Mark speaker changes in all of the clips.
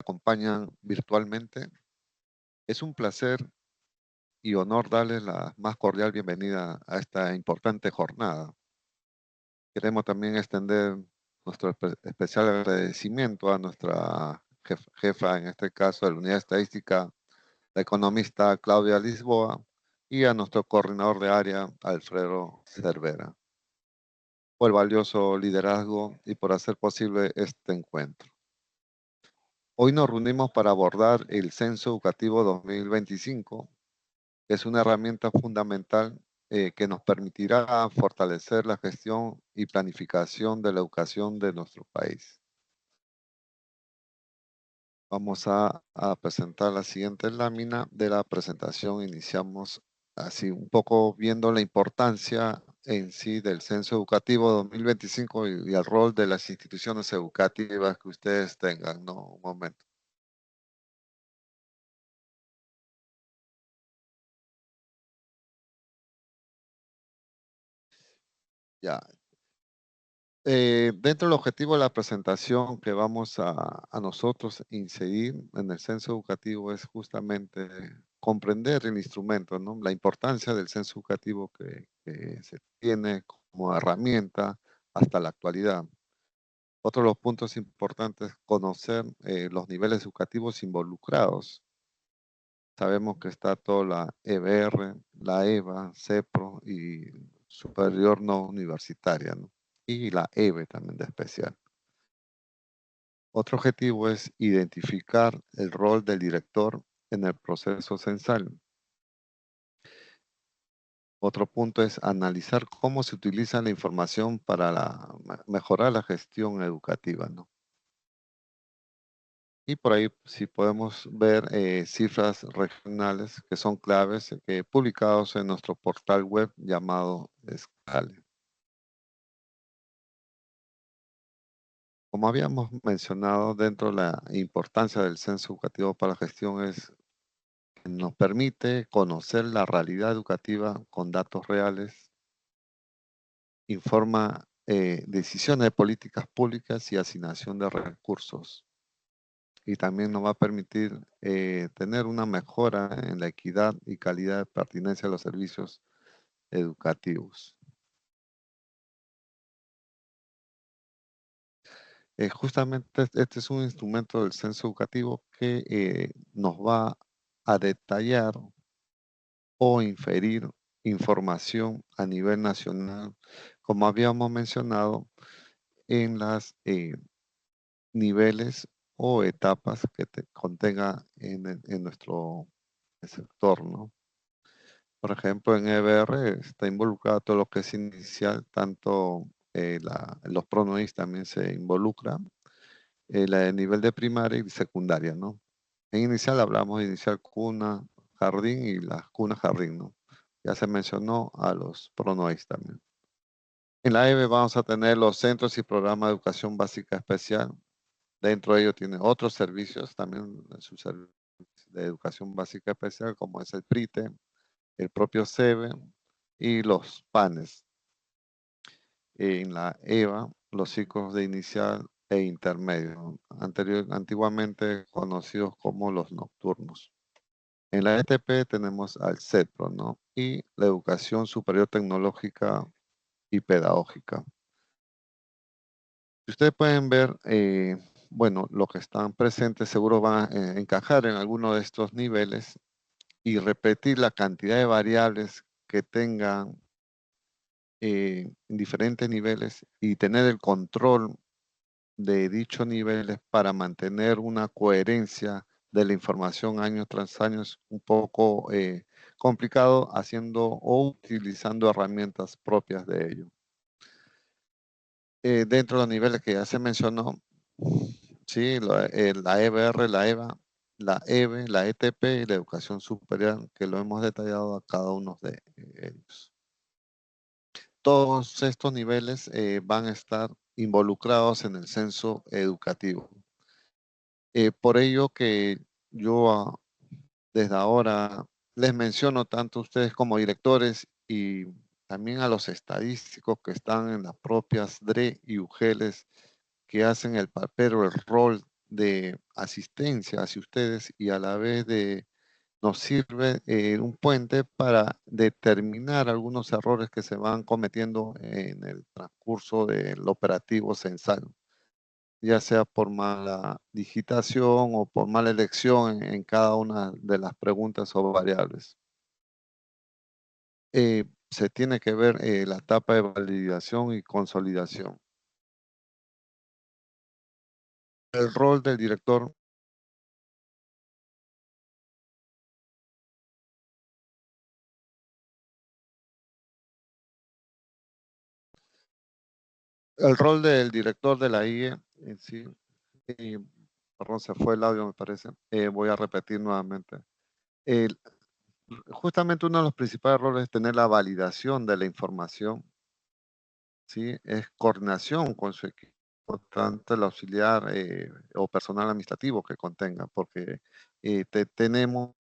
Speaker 1: acompañan virtualmente. Es un placer y honor darles la más cordial bienvenida a esta importante jornada. Queremos también extender nuestro especial agradecimiento a nuestra jefa, en este caso de la Unidad Estadística, la economista Claudia Lisboa, y a nuestro coordinador de área, Alfredo Cervera, por el valioso liderazgo y por hacer posible este encuentro. Hoy nos reunimos para abordar el Censo Educativo 2025, que es una herramienta fundamental que nos permitirá fortalecer la gestión y planificación de la educación de nuestro país. Vamos a presentar la siguiente lámina de la presentación. Iniciamos así un poco viendo la importancia en sí del Censo Educativo 2025 y el rol de las instituciones educativas que ustedes tengan, ¿no? Un momento. Ya. Dentro del objetivo de la presentación que vamos a nosotros incidir en el censo educativo es justamente comprender el instrumento, ¿no? La importancia del censo educativo que se tiene como herramienta hasta la actualidad. Otro de los puntos importantes es conocer los niveles educativos involucrados. Sabemos que está toda la EBR, la EVA, CEPRO y superior no universitaria, ¿no? Y la EVE también de especial. Otro objetivo es identificar el rol del director en el proceso censal. Otro punto es analizar cómo se utiliza la información para mejorar la gestión educativa, ¿no? Y por ahí sí podemos ver cifras regionales que son claves publicados en nuestro portal web llamado Scale. Como habíamos mencionado, dentro de la importancia del censo educativo para la gestión es que nos permite conocer la realidad educativa con datos reales, informa decisiones de políticas públicas y asignación de recursos. Y también nos va a permitir tener una mejora en la equidad y calidad de pertinencia de los servicios educativos. Justamente este es un instrumento del censo educativo que nos va a detallar o inferir información a nivel nacional, como habíamos mencionado, en las niveles o etapas que contenga en nuestro sector, ¿no? Por ejemplo, en EBR está involucrado todo lo que es inicial, tanto los pronois también se involucran, la de nivel de primaria y secundaria, ¿no? En inicial hablamos de inicial cuna, jardín y la cuna jardín, ¿no? Ya se mencionó a los pronois también. En la EBE vamos a tener los centros y programas de educación básica especial. Dentro de ello tiene otros servicios también, sus servicios de educación básica especial, como es el PRITE, el propio SEBE y los PANES. En la EVA, los ciclos de inicial e intermedio, antiguamente conocidos como los nocturnos. En la ETP tenemos al CEPRO, ¿no? Y la educación superior tecnológica y pedagógica. Si ustedes pueden ver, bueno, los que están presentes seguro van a encajar en alguno de estos niveles y repetir la cantidad de variables que tengan en diferentes niveles y tener el control de dichos niveles para mantener una coherencia de la información año tras año es un poco complicado haciendo o utilizando herramientas propias de ello. Dentro de los niveles que ya se mencionó, sí, la EBR, la EVA, la EBE, la ETP y la educación superior, que lo hemos detallado a cada uno de ellos. Todos estos niveles van a estar involucrados en el censo educativo. Por ello que yo desde ahora les menciono tanto a ustedes como directores y también a los estadísticos que están en las propias DRE y UGELES que hacen el papel o el rol de asistencia hacia ustedes y a la vez nos sirve un puente para determinar algunos errores que se van cometiendo en el transcurso del operativo censal, ya sea por mala digitación o por mala elección en cada una de las preguntas o variables. Se tiene que ver la etapa de validación y consolidación. El rol del director. El rol del director de la IE en sí, eh, perdón, se fue el audio, me parece. Voy a repetir nuevamente. El- Justamente uno de los principales roles es tener la validación de la información, ¿sí? Es coordinación con su equipo, tanto el auxiliar o personal administrativo que contenga, porque tenemos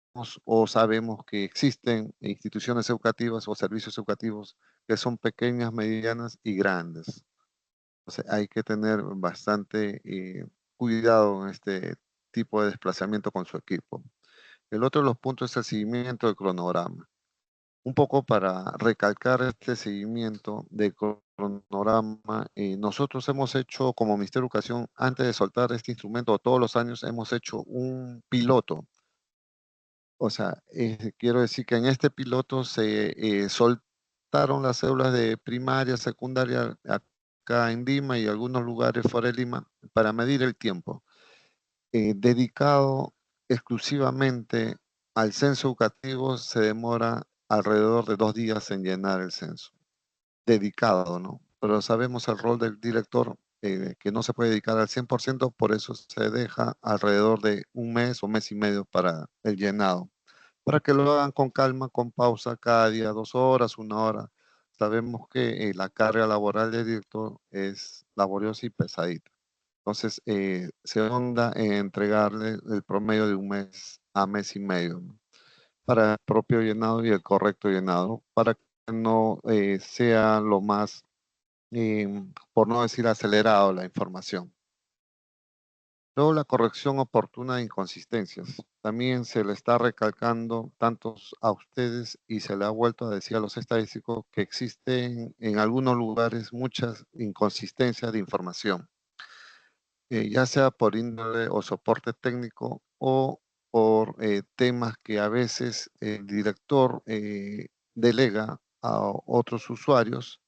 Speaker 1: o sabemos que existen instituciones educativas o servicios educativos que son pequeñas, medianas y grandes. Entonces hay que tener bastante cuidado en este tipo de desplazamiento con su equipo. El otro de los puntos es el seguimiento del cronograma. Un poco para recalcar este seguimiento de cronograma, nosotros hemos hecho como Ministerio de Educación, antes de soltar este instrumento, todos los años hemos hecho un piloto. O sea, quiero decir que en este piloto se soltaron las células de primaria, secundaria, acá en Lima y algunos lugares fuera de Lima, para medir el tiempo, dedicado exclusivamente al censo educativo. Se demora alrededor de 2 días en llenar el censo, dedicado, ¿no? Pero sabemos el rol del director, que no se puede dedicar al 100%, por eso se deja alrededor de un mes o mes y medio para el llenado, para que lo hagan con calma, con pausa cada día, 2 horas, 1 hora. Sabemos que la carga laboral del director es laboriosa y pesadita. Entonces, se onda en entregarle el promedio de un mes a mes y medio, ¿no? Para el propio llenado y el correcto llenado, para que no sea lo más, por no decir acelerado, la información. Luego, la corrección oportuna de inconsistencias. También se le está recalcando tanto a ustedes y se le ha vuelto a decir a los estadísticos que existen en algunos lugares muchas inconsistencias de información, ya sea por índole o soporte técnico o por temas que a veces el director delega a otros usuarios.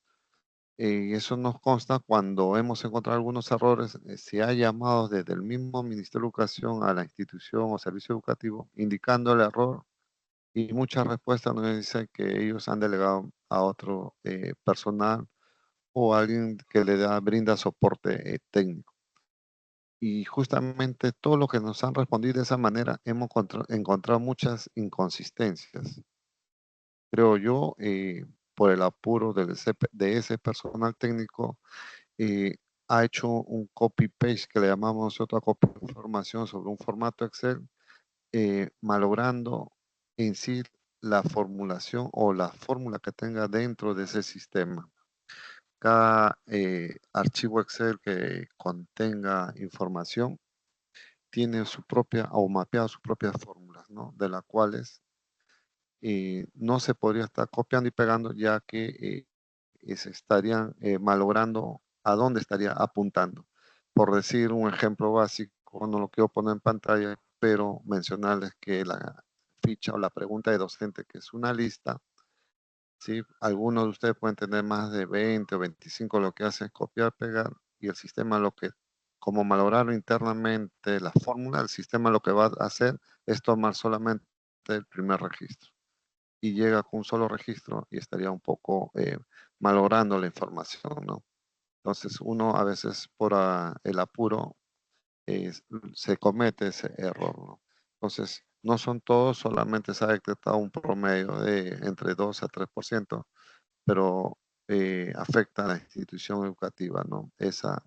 Speaker 1: Eso nos consta cuando hemos encontrado algunos errores. Se ha llamado desde el mismo Ministerio de Educación a la institución o servicio educativo indicando el error, y muchas respuestas nos dicen que ellos han delegado a otro personal o alguien que brinda soporte técnico. Y justamente todo lo que nos han respondido de esa manera, hemos encontrado muchas inconsistencias. Creo yo, por el apuro de ese personal técnico, eh, ha hecho un copy-paste que le llamamos nosotros a copia de información sobre un formato Excel, malogrando en sí la formulación o la fórmula que tenga dentro de ese sistema. Cada archivo Excel que contenga información tiene su propia o mapeado sus propias fórmulas, ¿no? De las cuales no se podría estar copiando y pegando, ya que se estarían malogrando a dónde estaría apuntando. Por decir un ejemplo básico, no lo quiero poner en pantalla, pero mencionarles que la ficha o la pregunta de docente, que es una lista, ¿sí? Algunos de ustedes pueden tener más de 20 o 25, lo que hace es copiar, pegar, y el sistema lo que, como malograron internamente la fórmula, el sistema lo que va a hacer es tomar solamente el primer registro y llega con un solo registro y estaría un poco malogrando la información, ¿no? Entonces uno a veces por el apuro se comete ese error, ¿no? Entonces no son todos, solamente se ha detectado un promedio de entre 2 a 3%, pero afecta a la institución educativa, ¿no? Esa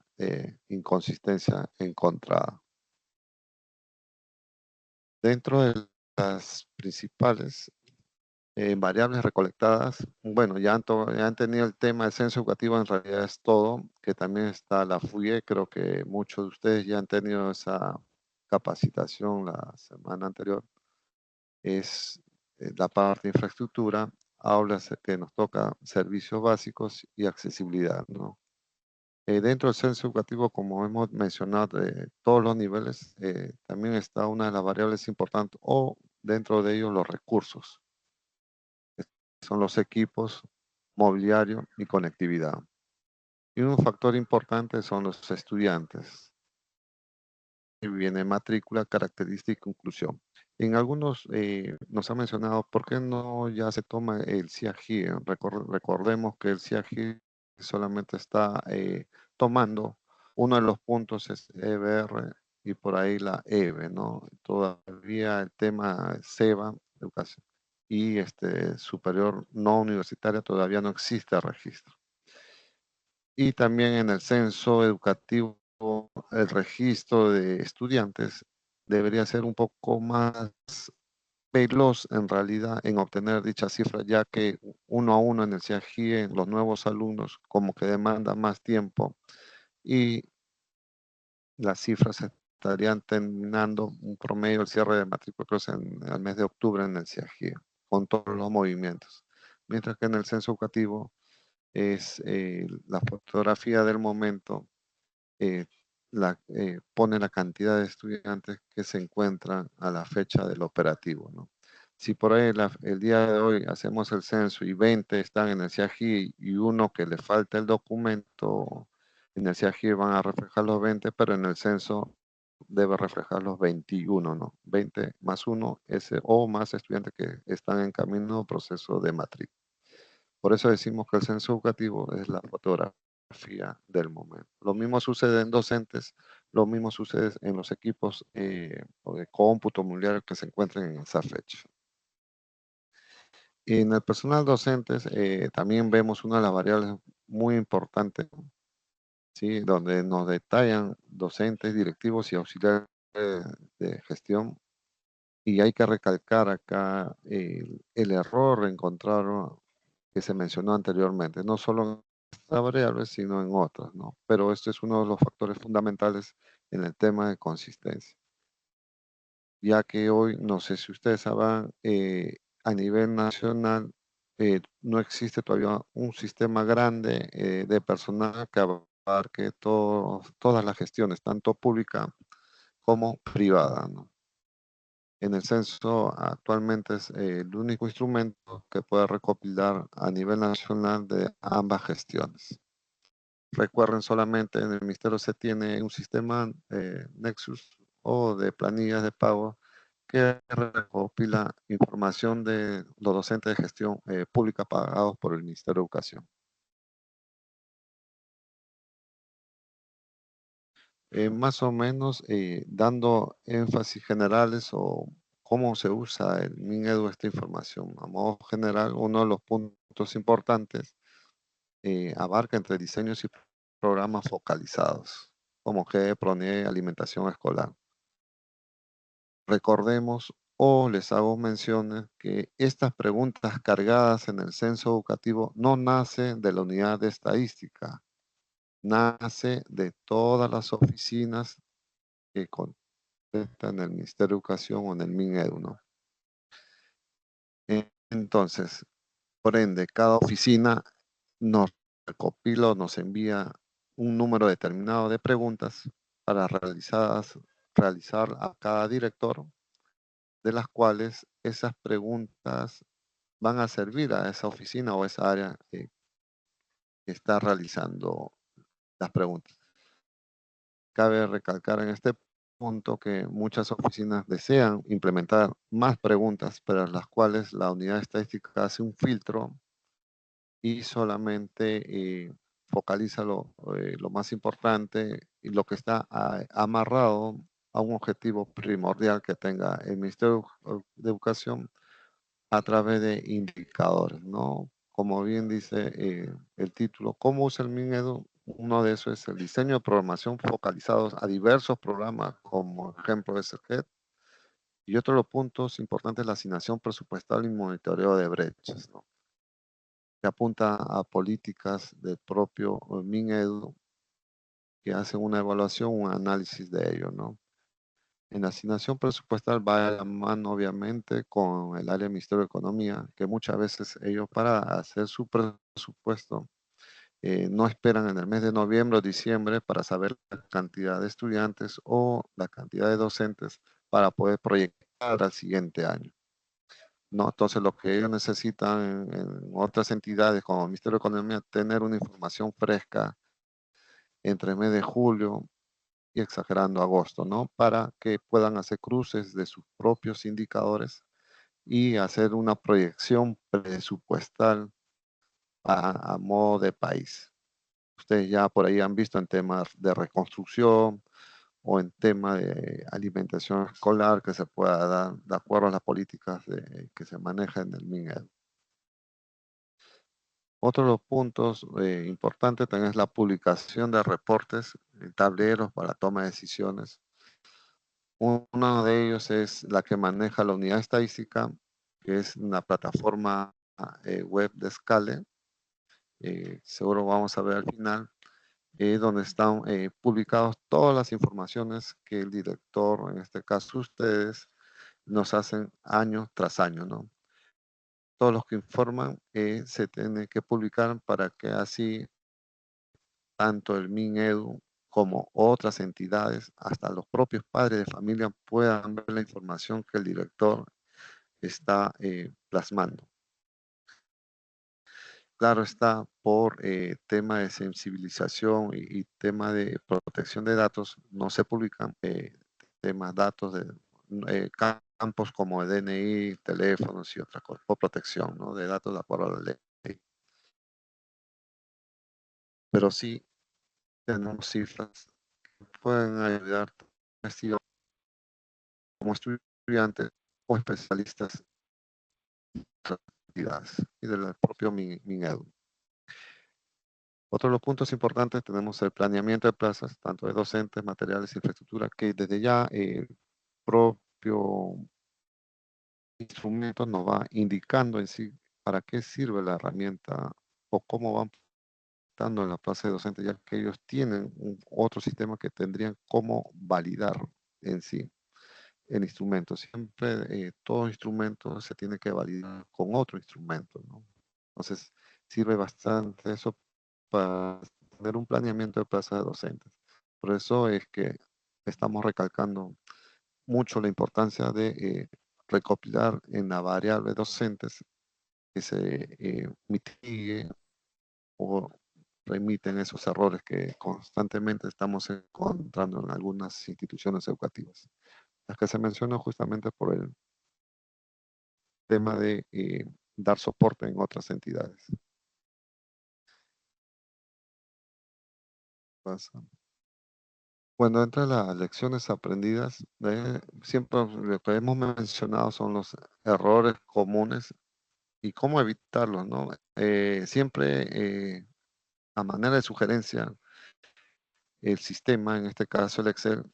Speaker 1: inconsistencia encontrada. Dentro de las principales, variables recolectadas. Bueno, ya han tenido el tema del censo educativo, en realidad es todo, que también está la FUIE. Creo que muchos de ustedes ya han tenido esa capacitación la semana anterior. Es la parte de infraestructura, aulas que nos toca servicios básicos y accesibilidad, ¿no? Dentro del censo educativo, como hemos mencionado, de todos los niveles, también está una de las variables importantes, o dentro de ellos los recursos, que son los equipos, mobiliario y conectividad. Y un factor importante son los estudiantes. Y viene matrícula, característica y inclusión. En algunos nos ha mencionado por qué no ya se toma el CIAGI. Recordemos que el CIAGI solamente está tomando uno de los puntos es EBR y por ahí la EBE, ¿no? Todavía el tema SEBA, educación, y superior no universitaria todavía no existe registro. Y también en el censo educativo, el registro de estudiantes debería ser un poco más veloz en realidad en obtener dicha cifra, ya que uno a uno en el CIAGIE, los nuevos alumnos como que demanda más tiempo y las cifras se estarían terminando un promedio, el cierre de matrícula creo que es en el mes de octubre en el CIAGIE, con todos los movimientos. Mientras que en el censo educativo es la fotografía del momento, eh, pone la cantidad de estudiantes que se encuentran a la fecha del operativo, ¿no? Si por ahí el día de hoy hacemos el censo y 20 están en el CIAGI y uno que le falta el documento, en el CIAGI van a reflejar los 20, pero en el censo debe reflejar los 21, ¿no? 20 más 1 o más estudiantes que están en camino proceso de matrícula. Por eso decimos que el censo educativo es la fotografía del momento. Lo mismo sucede en docentes, lo mismo sucede en los equipos o de cómputo mundial que se encuentren en esa fecha. En el personal docentes también vemos una de las variables muy importantes, ¿sí? Donde nos detallan docentes, directivos y auxiliares de gestión. Y hay que recalcar acá el error encontrado que se mencionó anteriormente, no solo en esta variable, sino en otras, ¿no? Pero este es uno de los factores fundamentales en el tema de consistencia, ya que hoy, no sé si ustedes saben, a nivel nacional no existe todavía un sistema grande de personal que abarque todas las gestiones, tanto pública como privada, ¿no? En el censo actualmente es el único instrumento que puede recopilar a nivel nacional de ambas gestiones. Recuerden solamente en el ministerio se tiene un sistema Nexus o de planillas de pago que recopila información de los docentes de gestión pública pagados por el Ministerio de Educación. Más o menos dando énfasis generales o cómo se usa el MinEdu esta información. A modo general, uno de los puntos importantes abarca entre diseños y programas focalizados, como que PRONIE, alimentación escolar. Recordemos o les hago menciones que estas preguntas cargadas en el censo educativo no nacen de la unidad de estadística, nace de todas las oficinas que contestan en el Ministerio de Educación o en el MinEdu, ¿no? Entonces, por ende, cada oficina nos recopila o nos envía un número determinado de preguntas para realizar a cada director, de las cuales esas preguntas van a servir a esa oficina o esa área que está realizando las preguntas. Cabe recalcar en este punto que muchas oficinas desean implementar más preguntas, para las cuales la unidad estadística hace un filtro y solamente focaliza lo más importante y lo que está amarrado a un objetivo primordial que tenga el Ministerio de Educación a través de indicadores, ¿no? Como bien dice el título, ¿cómo usa el MinEdu? Uno de esos es el diseño de programación focalizados a diversos programas, como ejemplo es el GET, Y otro de los puntos importantes es la asignación presupuestal y monitoreo de brechas, ¿no? Que apunta a políticas del propio MinEdu que hacen una evaluación, un análisis de ello, ¿no? En la asignación presupuestal va a la mano, obviamente, con el área del Ministerio de Economía, que muchas veces ellos para hacer su presupuesto no esperan en el mes de noviembre o diciembre para saber la cantidad de estudiantes o la cantidad de docentes para poder proyectar al siguiente año, ¿no? Entonces, lo que ellos necesitan en otras entidades como el Ministerio de Economía, tener una información fresca entre el mes de julio y exagerando agosto, ¿no? Para que puedan hacer cruces de sus propios indicadores y hacer una proyección presupuestal a modo de país. Ustedes ya por ahí han visto en temas de reconstrucción o en tema de alimentación escolar que se pueda dar de acuerdo a las políticas que se manejan en el MINED. Otro de los puntos importantes también es la publicación de reportes, tableros para toma de decisiones. Uno de ellos es la que maneja la unidad estadística, que es una plataforma web de Scale. Seguro vamos a ver al final, donde están publicadas todas las informaciones que el director, en este caso ustedes, nos hacen año tras año, ¿no? Todos los que informan se tiene que publicar para que así tanto el MinEdu como otras entidades, hasta los propios padres de familia puedan ver la información que el director está plasmando. Claro está, por tema de sensibilización y tema de protección de datos, no se publican temas, datos de campos como el DNI, teléfonos y otras cosas, por protección, ¿no? De datos de acuerdo a la ley. Pero sí tenemos cifras que pueden ayudar a investigar como estudiantes o especialistas de otras entidades y del propio MinEdu. Otro de los puntos importantes tenemos el planeamiento de plazas, tanto de docentes, materiales, infraestructura, que desde ya el propio instrumento nos va indicando en sí para qué sirve la herramienta o cómo van dando en la plaza de docentes, ya que ellos tienen otro sistema que tendrían cómo validar en sí el instrumento. Siempre todo instrumento se tiene que validar con otro instrumento, ¿no? Entonces, sirve bastante eso para tener un planeamiento de plaza de docentes. Por eso es que estamos recalcando mucho la importancia de recopilar en la variable docentes que se mitigue o remiten esos errores que constantemente estamos encontrando en algunas instituciones educativas. Las que se mencionan justamente por el tema de dar soporte en otras entidades. Pasa. Bueno, entre las lecciones aprendidas, siempre lo que hemos mencionado son los errores comunes y cómo evitarlos, ¿no? Siempre, a manera de sugerencia, el sistema, en este caso el Excel,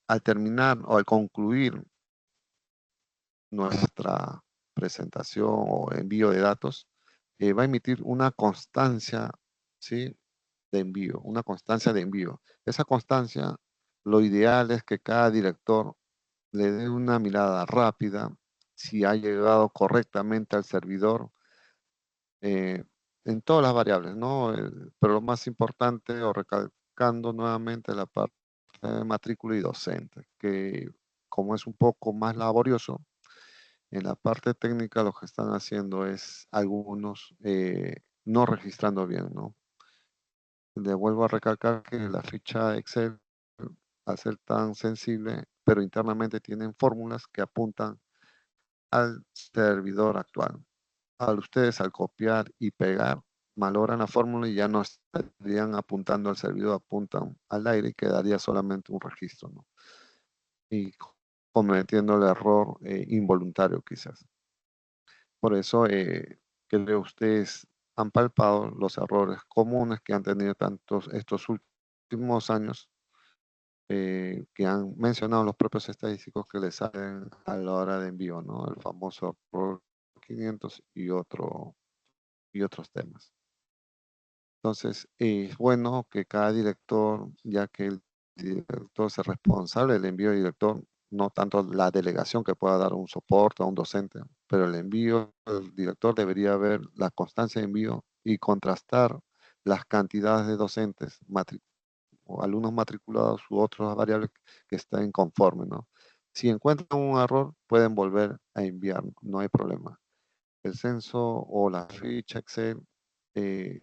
Speaker 1: al terminar o al concluir nuestra presentación o envío de datos, va a emitir una constancia, ¿sí? De envío, una constancia de envío. Esa constancia, lo ideal es que cada director le dé una mirada rápida si ha llegado correctamente al servidor eh, en todas las variables, ¿no? Pero lo más importante, o recalcando nuevamente la parte de matrícula y docente, que como es un poco más laborioso, en la parte técnica lo que están haciendo es algunos no registrando bien, ¿no? Le vuelvo a recalcar que la ficha Excel, al ser tan sensible, pero internamente tienen fórmulas que apuntan al servidor actual. Al copiar y pegar, malogran la fórmula y ya no estarían apuntando al servidor, apuntan al aire y quedaría solamente un registro, ¿no? Y cometiendo el error involuntario quizás. Por eso creo ustedes han palpado los errores comunes que han tenido tantos estos últimos años que han mencionado los propios estadísticos que les salen a la hora de envío, ¿no? El famoso error 500 y otros temas. Entonces, es bueno que cada director, ya que el director es el responsable del envío del director, no tanto la delegación que pueda dar un soporte a un docente, pero el envío, el director debería ver la constancia de envío y contrastar las cantidades de docentes o alumnos matriculados u otras variables que estén conformes, ¿no? Si encuentran un error, pueden volver a enviar, no hay problema. El censo o la ficha Excel eh,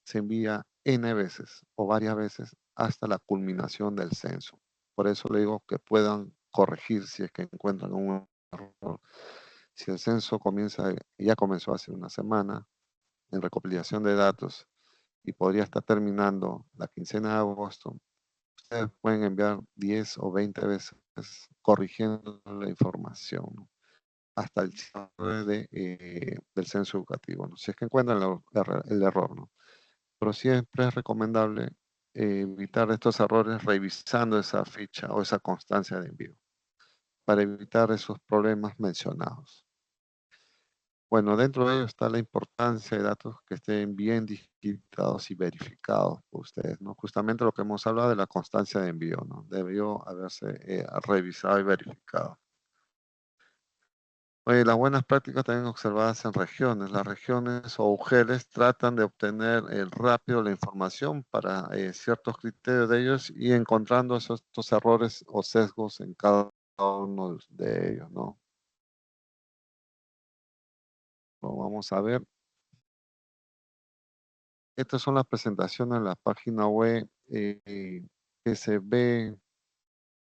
Speaker 1: se envía N veces o varias veces hasta la culminación del censo. Por eso le digo que puedan corregir si es que encuentran un error. Si el censo ya comenzó hace una semana en recopilación de datos y podría estar terminando la quincena de agosto, ustedes pueden enviar 10 o 20 veces corrigiendo la información, ¿no? Hasta el cierre del censo educativo, ¿no? Si es que encuentran el error, ¿no? Pero siempre es recomendable evitar estos errores revisando esa ficha o esa constancia de envío para evitar esos problemas mencionados. Bueno, dentro de ello está la importancia de datos que estén bien digitados y verificados por ustedes, ¿no? Justamente lo que hemos hablado de la constancia de envío, ¿no? Debió haberse revisado y verificado. Oye, las buenas prácticas también observadas en regiones. Las regiones o UGELes tratan de obtener rápido la información para ciertos criterios de ellos y encontrando estos errores o sesgos en cada uno de ellos, ¿no? Vamos a ver. Estas son las presentaciones en la página web que se ve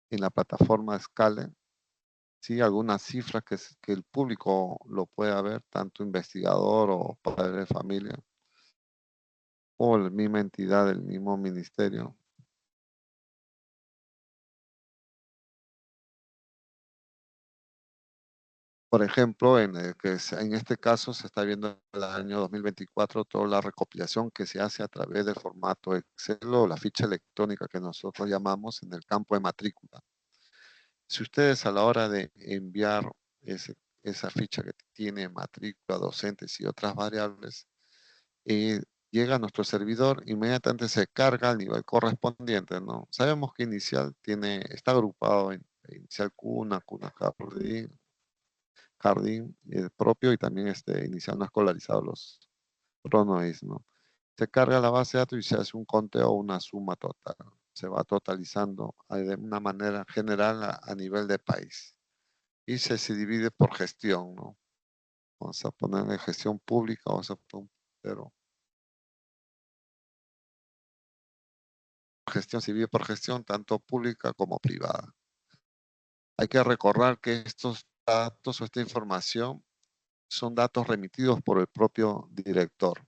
Speaker 1: en la plataforma Scale. Sí, algunas cifras que el público lo pueda ver, tanto investigador o padre de familia, o la misma entidad del mismo ministerio. Por ejemplo, en este caso se está viendo el año 2024 toda la recopilación que se hace a través del formato Excel o la ficha electrónica que nosotros llamamos en el campo de matrícula. Si ustedes a la hora de enviar esa ficha que tiene matrícula, docentes y otras variables, llega a nuestro servidor, inmediatamente se carga al nivel correspondiente, ¿no? Sabemos que inicial está agrupado en inicial cuna, cuna jardín propio y también inicial no escolarizado, los pronois, ¿no? Se carga la base de datos y se hace un conteo o una suma total. Se va totalizando de una manera general a nivel de país. Y se divide por gestión, ¿no? Vamos a ponerle gestión pública, vamos a poner, pero gestión se divide por gestión, tanto pública como privada. Hay que recordar que estos datos o esta información son datos remitidos por el propio director.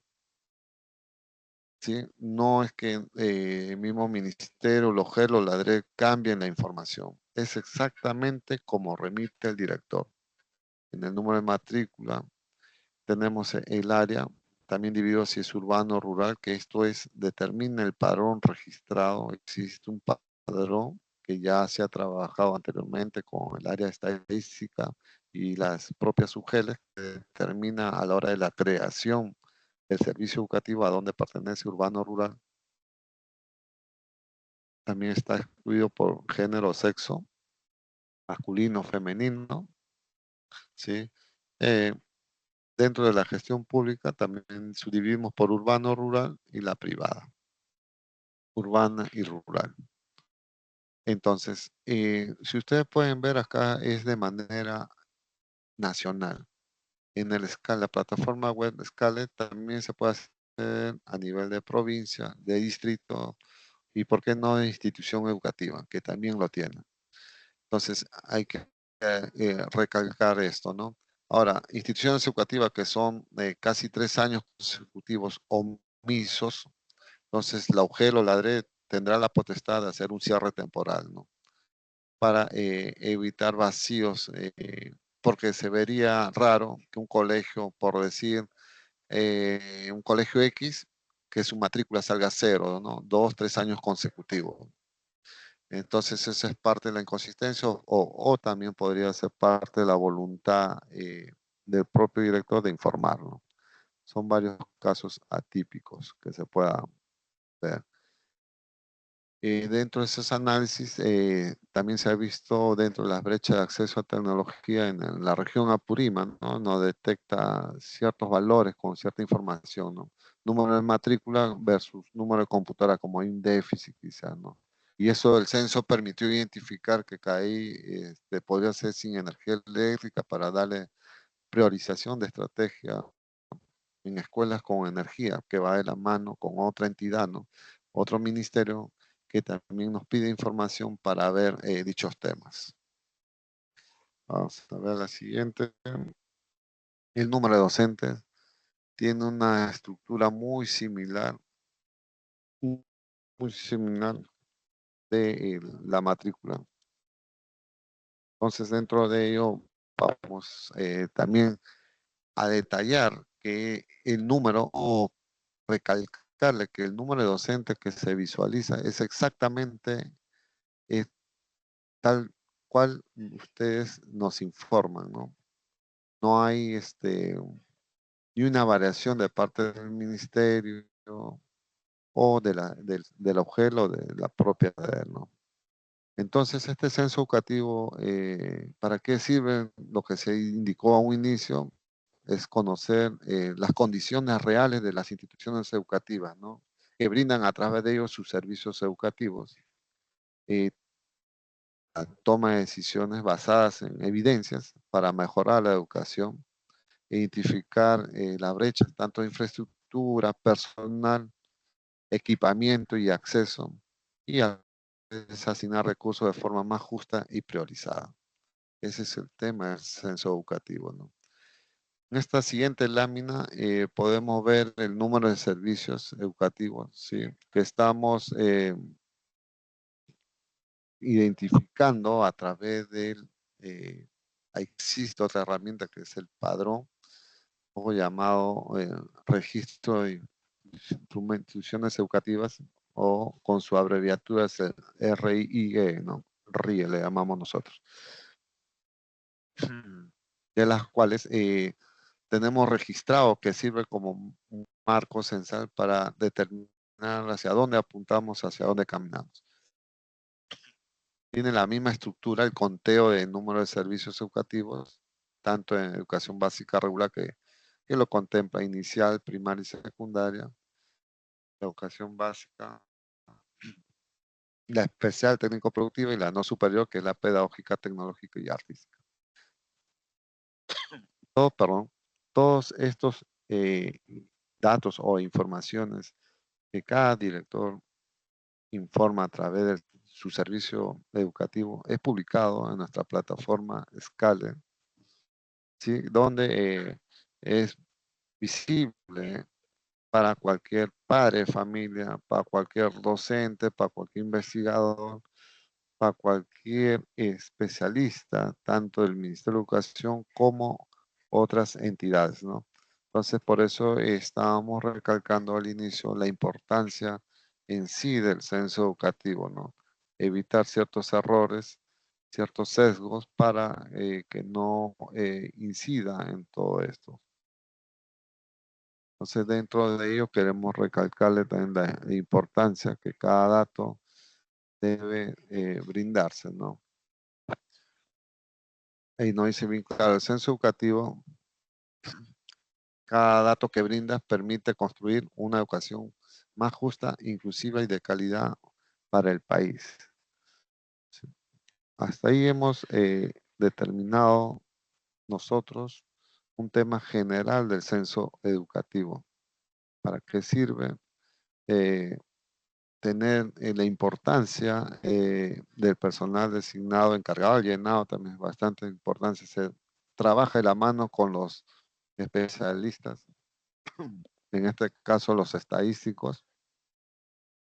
Speaker 1: ¿Sí? No es que el mismo ministerio, los GEL o la DRE cambien la información. Es exactamente como remite el director. En el número de matrícula tenemos el área, también dividido si es urbano o rural, que esto determina el padrón registrado. Existe un padrón que ya se ha trabajado anteriormente con el área estadística y las propias UGELes, que determina a la hora de la creación del servicio educativo a dónde pertenece urbano o rural. También está excluido por género o sexo, masculino o femenino, ¿sí? Eh, Dentro de la gestión pública también subdividimos por urbano, rural y la privada, urbana y rural. Entonces, si ustedes pueden ver acá es de manera nacional. En la plataforma web Scale también se puede hacer a nivel de provincia, de distrito y, ¿por qué no, de institución educativa, que también lo tiene? Entonces, hay que recalcar esto, ¿no? Ahora, instituciones educativas que son casi 3 años consecutivos omisos, entonces la UGEL o la DRE tendrá la potestad de hacer un cierre temporal, ¿no? Para evitar vacíos, porque se vería raro que un colegio, por decir, un colegio X, que su matrícula salga cero, ¿no? 2, 3 años consecutivos. Entonces, esa es parte de la inconsistencia o también podría ser parte de la voluntad del propio director de informarlo. Son varios casos atípicos que se puedan ver. Dentro de esos análisis, también se ha visto dentro de las brechas de acceso a tecnología en la región Apurímac, ¿no? Nos detecta ciertos valores con cierta información, ¿no? Número de matrícula versus número de computadora, como hay un déficit quizás, ¿no? Y eso el censo permitió identificar que CAI podría ser sin energía eléctrica para darle priorización de estrategia en escuelas con energía, que va de la mano con otra entidad, ¿no? Otro ministerio que también nos pide información para ver dichos temas. Vamos a ver la siguiente. El número de docentes tiene una estructura muy similar de la matrícula. Entonces, dentro de ello, vamos también a detallar que el número o recalcarle que el número de docentes que se visualiza es exactamente tal cual ustedes nos informan, ¿no? No hay ni una variación de parte del ministerio o del objeto de la propia red, ¿no? Entonces, este censo educativo, ¿para qué sirve? Lo que se indicó a un inicio es conocer las condiciones reales de las instituciones educativas, ¿no? Que brindan a través de ellos sus servicios educativos. Eh, la toma de decisiones basadas en evidencias para mejorar la educación, identificar la brecha tanto de infraestructura, personal, equipamiento y acceso, y a veces asignar recursos de forma más justa y priorizada. Ese es el tema del censo educativo, ¿no? En esta siguiente lámina podemos ver el número de servicios educativos, ¿sí? Que estamos identificando a través del, existe otra herramienta que es el padrón, o llamado registro de instituciones educativas, o con su abreviatura es el RIE, ¿no? RIE le llamamos nosotros. De las cuales tenemos registrado que sirve como un marco censal para determinar hacia dónde apuntamos, hacia dónde caminamos. Tiene la misma estructura el conteo de número de servicios educativos, tanto en educación básica regular que lo contempla inicial, primaria y secundaria, la educación básica, la especial técnico-productiva y la no superior, que es la pedagógica, tecnológica y artística. Todos estos datos o informaciones que cada director informa a través de su servicio educativo es publicado en nuestra plataforma Scale, ¿sí? Donde es visible para cualquier padre de familia, para cualquier docente, para cualquier investigador, para cualquier especialista, tanto del Ministerio de Educación como otras entidades, ¿no? Entonces, por eso estábamos recalcando al inicio la importancia en sí del censo educativo, ¿no? Evitar ciertos errores, ciertos sesgos para que no incida en todo esto. Entonces, dentro de ello queremos recalcarle también la importancia que cada dato debe brindarse, ¿no? Y no dice bien claro, el censo educativo, cada dato que brinda permite construir una educación más justa, inclusiva y de calidad para el país. Sí. Hasta ahí hemos determinado nosotros un tema general del censo educativo. ¿Para qué sirve? Tener la importancia del personal designado, encargado, llenado, también es bastante importante. Se trabaja de la mano con los especialistas, en este caso los estadísticos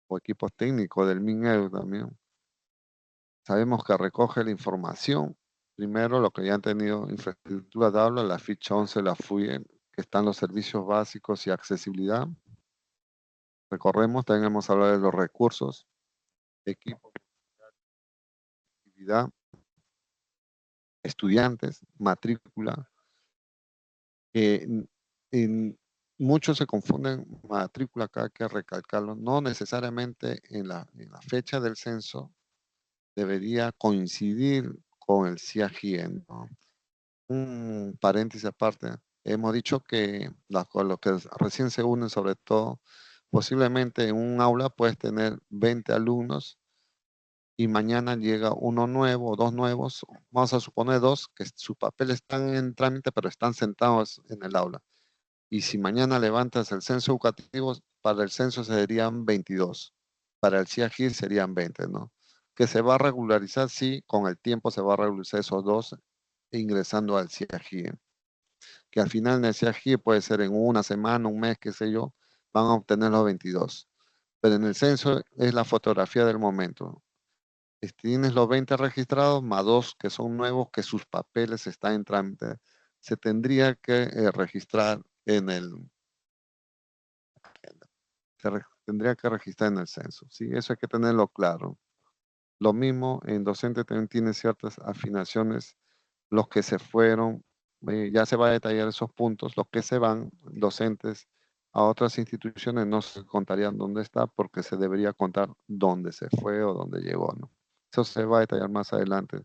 Speaker 1: o equipos técnicos del MINEDU también. Sabemos que recoge la información, primero lo que ya han tenido infraestructura de aula, la ficha 11, la FUIE, que están los servicios básicos y accesibilidad. Recorremos, también hemos hablado de los recursos, equipos actividad, estudiantes, matrícula, muchos se confunden matrícula, acá hay que recalcarlo, no necesariamente en la fecha del censo debería coincidir con el CIAGIE, ¿no? Un paréntesis aparte, hemos dicho que con los que recién se unen, sobre todo, posiblemente en un aula puedes tener 20 alumnos y mañana llega uno nuevo o dos nuevos, vamos a suponer dos, que sus papeles están en trámite, pero están sentados en el aula. Y si mañana levantas el censo educativo, para el censo serían 22, para el CIAGIR serían 20, ¿no? Que se va a regularizar, sí, con el tiempo se va a regularizar esos dos ingresando al CIAGIR. Que al final en el CIAGIR puede ser en una semana, un mes, qué sé yo, van a obtener los 22. Pero en el censo es la fotografía del momento. Tienes los 20 registrados, más dos que son nuevos, que sus papeles están en trámite. Se tendría que registrar en el, tendría que registrar en el censo. ¿Sí? Eso hay que tenerlo claro. Lo mismo en docente también tiene ciertas afinaciones. Los que se fueron, ya se va a detallar esos puntos. Los que se van, docentes a otras instituciones, no se contarían dónde está porque se debería contar dónde se fue o dónde llegó, ¿no? Eso se va a detallar más adelante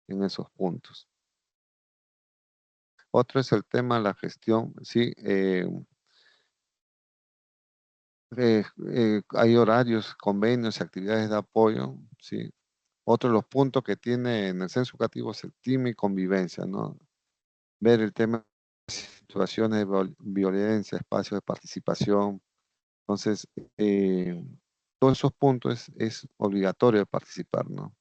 Speaker 1: en esos puntos. Otro es el tema de la gestión, sí, hay horarios, convenios y actividades de apoyo, sí. Otro de los puntos que tiene en el censo educativo es el clima y convivencia, ¿no? Ver el tema de situaciones de violencia, espacios de participación. Entonces, todos esos puntos es obligatorio participar, ¿no?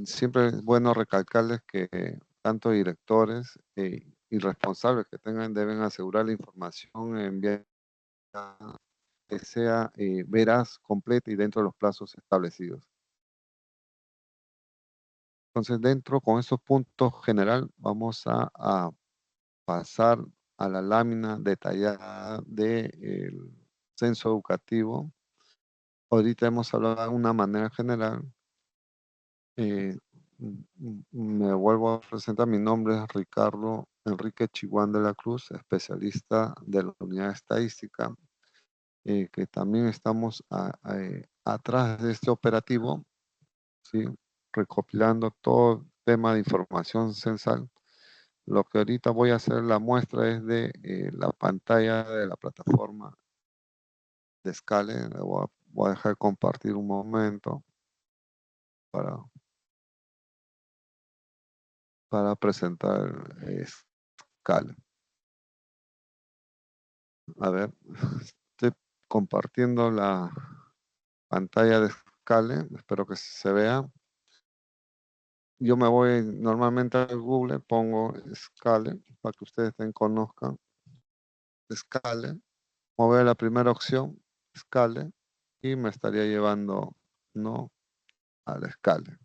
Speaker 1: Siempre es bueno recalcarles que tanto directores y responsables que tengan deben asegurar la información enviada que sea veraz, completa y dentro de los plazos establecidos. Entonces, dentro con esos puntos general, vamos a pasar a la lámina detallada del censo educativo. Ahorita hemos hablado de una manera general. Me vuelvo a presentar. Mi nombre es Ricardo Enrique Chiguán de la Cruz, especialista de la unidad estadística, que también estamos atrás de este operativo, ¿sí? Recopilando todo el tema de información censal. Lo que ahorita voy a hacer la muestra es de la pantalla de la plataforma de Scale. Voy a dejar compartir un momento para, para presentar Scale. A ver, estoy compartiendo la pantalla de Scale. Espero que se vea. Yo me voy normalmente a Google, pongo Scale para que ustedes conozcan. Scale. Mover la primera opción, Scale, y me estaría llevando no a la Scale.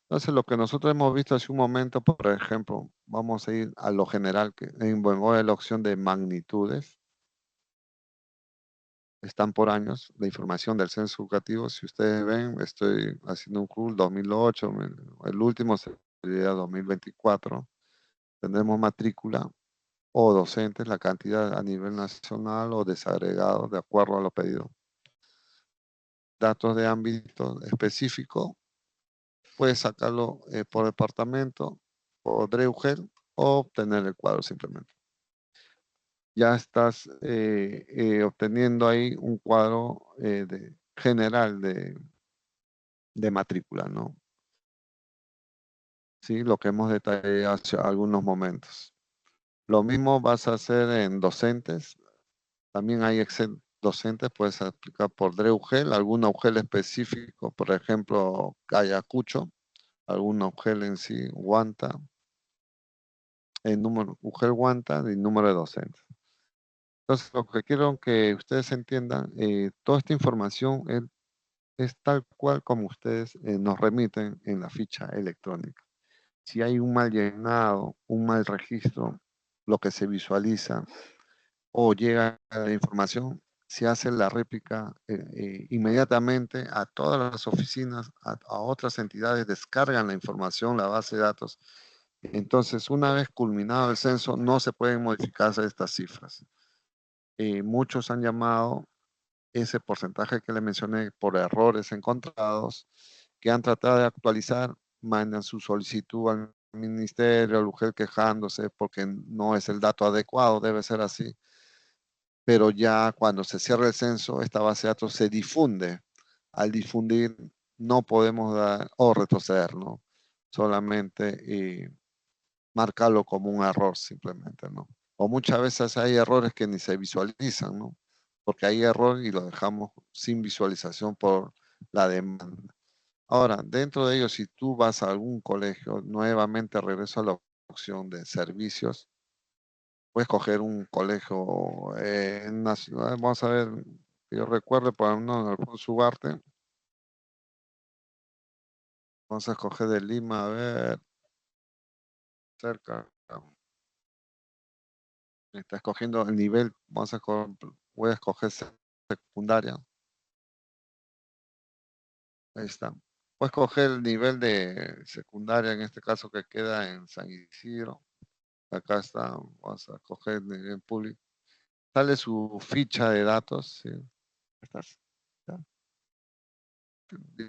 Speaker 1: Entonces, lo que nosotros hemos visto hace un momento, por ejemplo, vamos a ir a lo general, que en la opción de magnitudes. Están por años, la información del censo educativo. Si ustedes ven, estoy haciendo un CRUL 2008, el último sería 2024. Tendremos matrícula o docentes, la cantidad a nivel nacional o desagregado de acuerdo a lo pedido. Datos de ámbito específico, puedes sacarlo por departamento o DREUGEL o obtener el cuadro simplemente. Ya estás obteniendo ahí un cuadro general de matrícula, ¿no? Sí, lo que hemos detallado hace algunos momentos. Lo mismo vas a hacer en docentes. También hay Excel docentes, puedes aplicar por DREUGEL, algún UGEL específico, por ejemplo, Ayacucho, algún UGEL en sí, Guanta, el número, UGEL Guanta y número de docentes. Entonces, lo que quiero que ustedes entiendan, toda esta información es tal cual como ustedes nos remiten en la ficha electrónica. Si hay un mal llenado, un mal registro, lo que se visualiza o llega a la información se hace la réplica inmediatamente a todas las oficinas, a otras entidades, descargan la información, la base de datos. Entonces, una vez culminado el censo, no se pueden modificar estas cifras. Muchos han llamado ese porcentaje que le mencioné por errores encontrados, que han tratado de actualizar, mandan su solicitud al ministerio, al UGEL quejándose porque no es el dato adecuado, debe ser así. Pero ya cuando se cierra el censo, esta base de datos se difunde. Al difundir, no podemos dar o retroceder, ¿no? Solamente marcarlo como un error simplemente, ¿no? O muchas veces hay errores que ni se visualizan, ¿no? Porque hay error y lo dejamos sin visualización por la demanda. Ahora, dentro de ello, si tú vas a algún colegio, nuevamente regreso a la opción de servicios, puedes coger un colegio en una ciudad, vamos a ver, que yo recuerde, por ejemplo, en Alfonso Ugarte, vamos a escoger de Lima, a ver, cerca, está escogiendo el nivel, voy a escoger secundaria, ahí está. Puedes escoger el nivel de secundaria, en este caso que queda en San Isidro, acá está, vamos a coger el nivel público. Sale su ficha de datos, ¿sí? Estás, ya,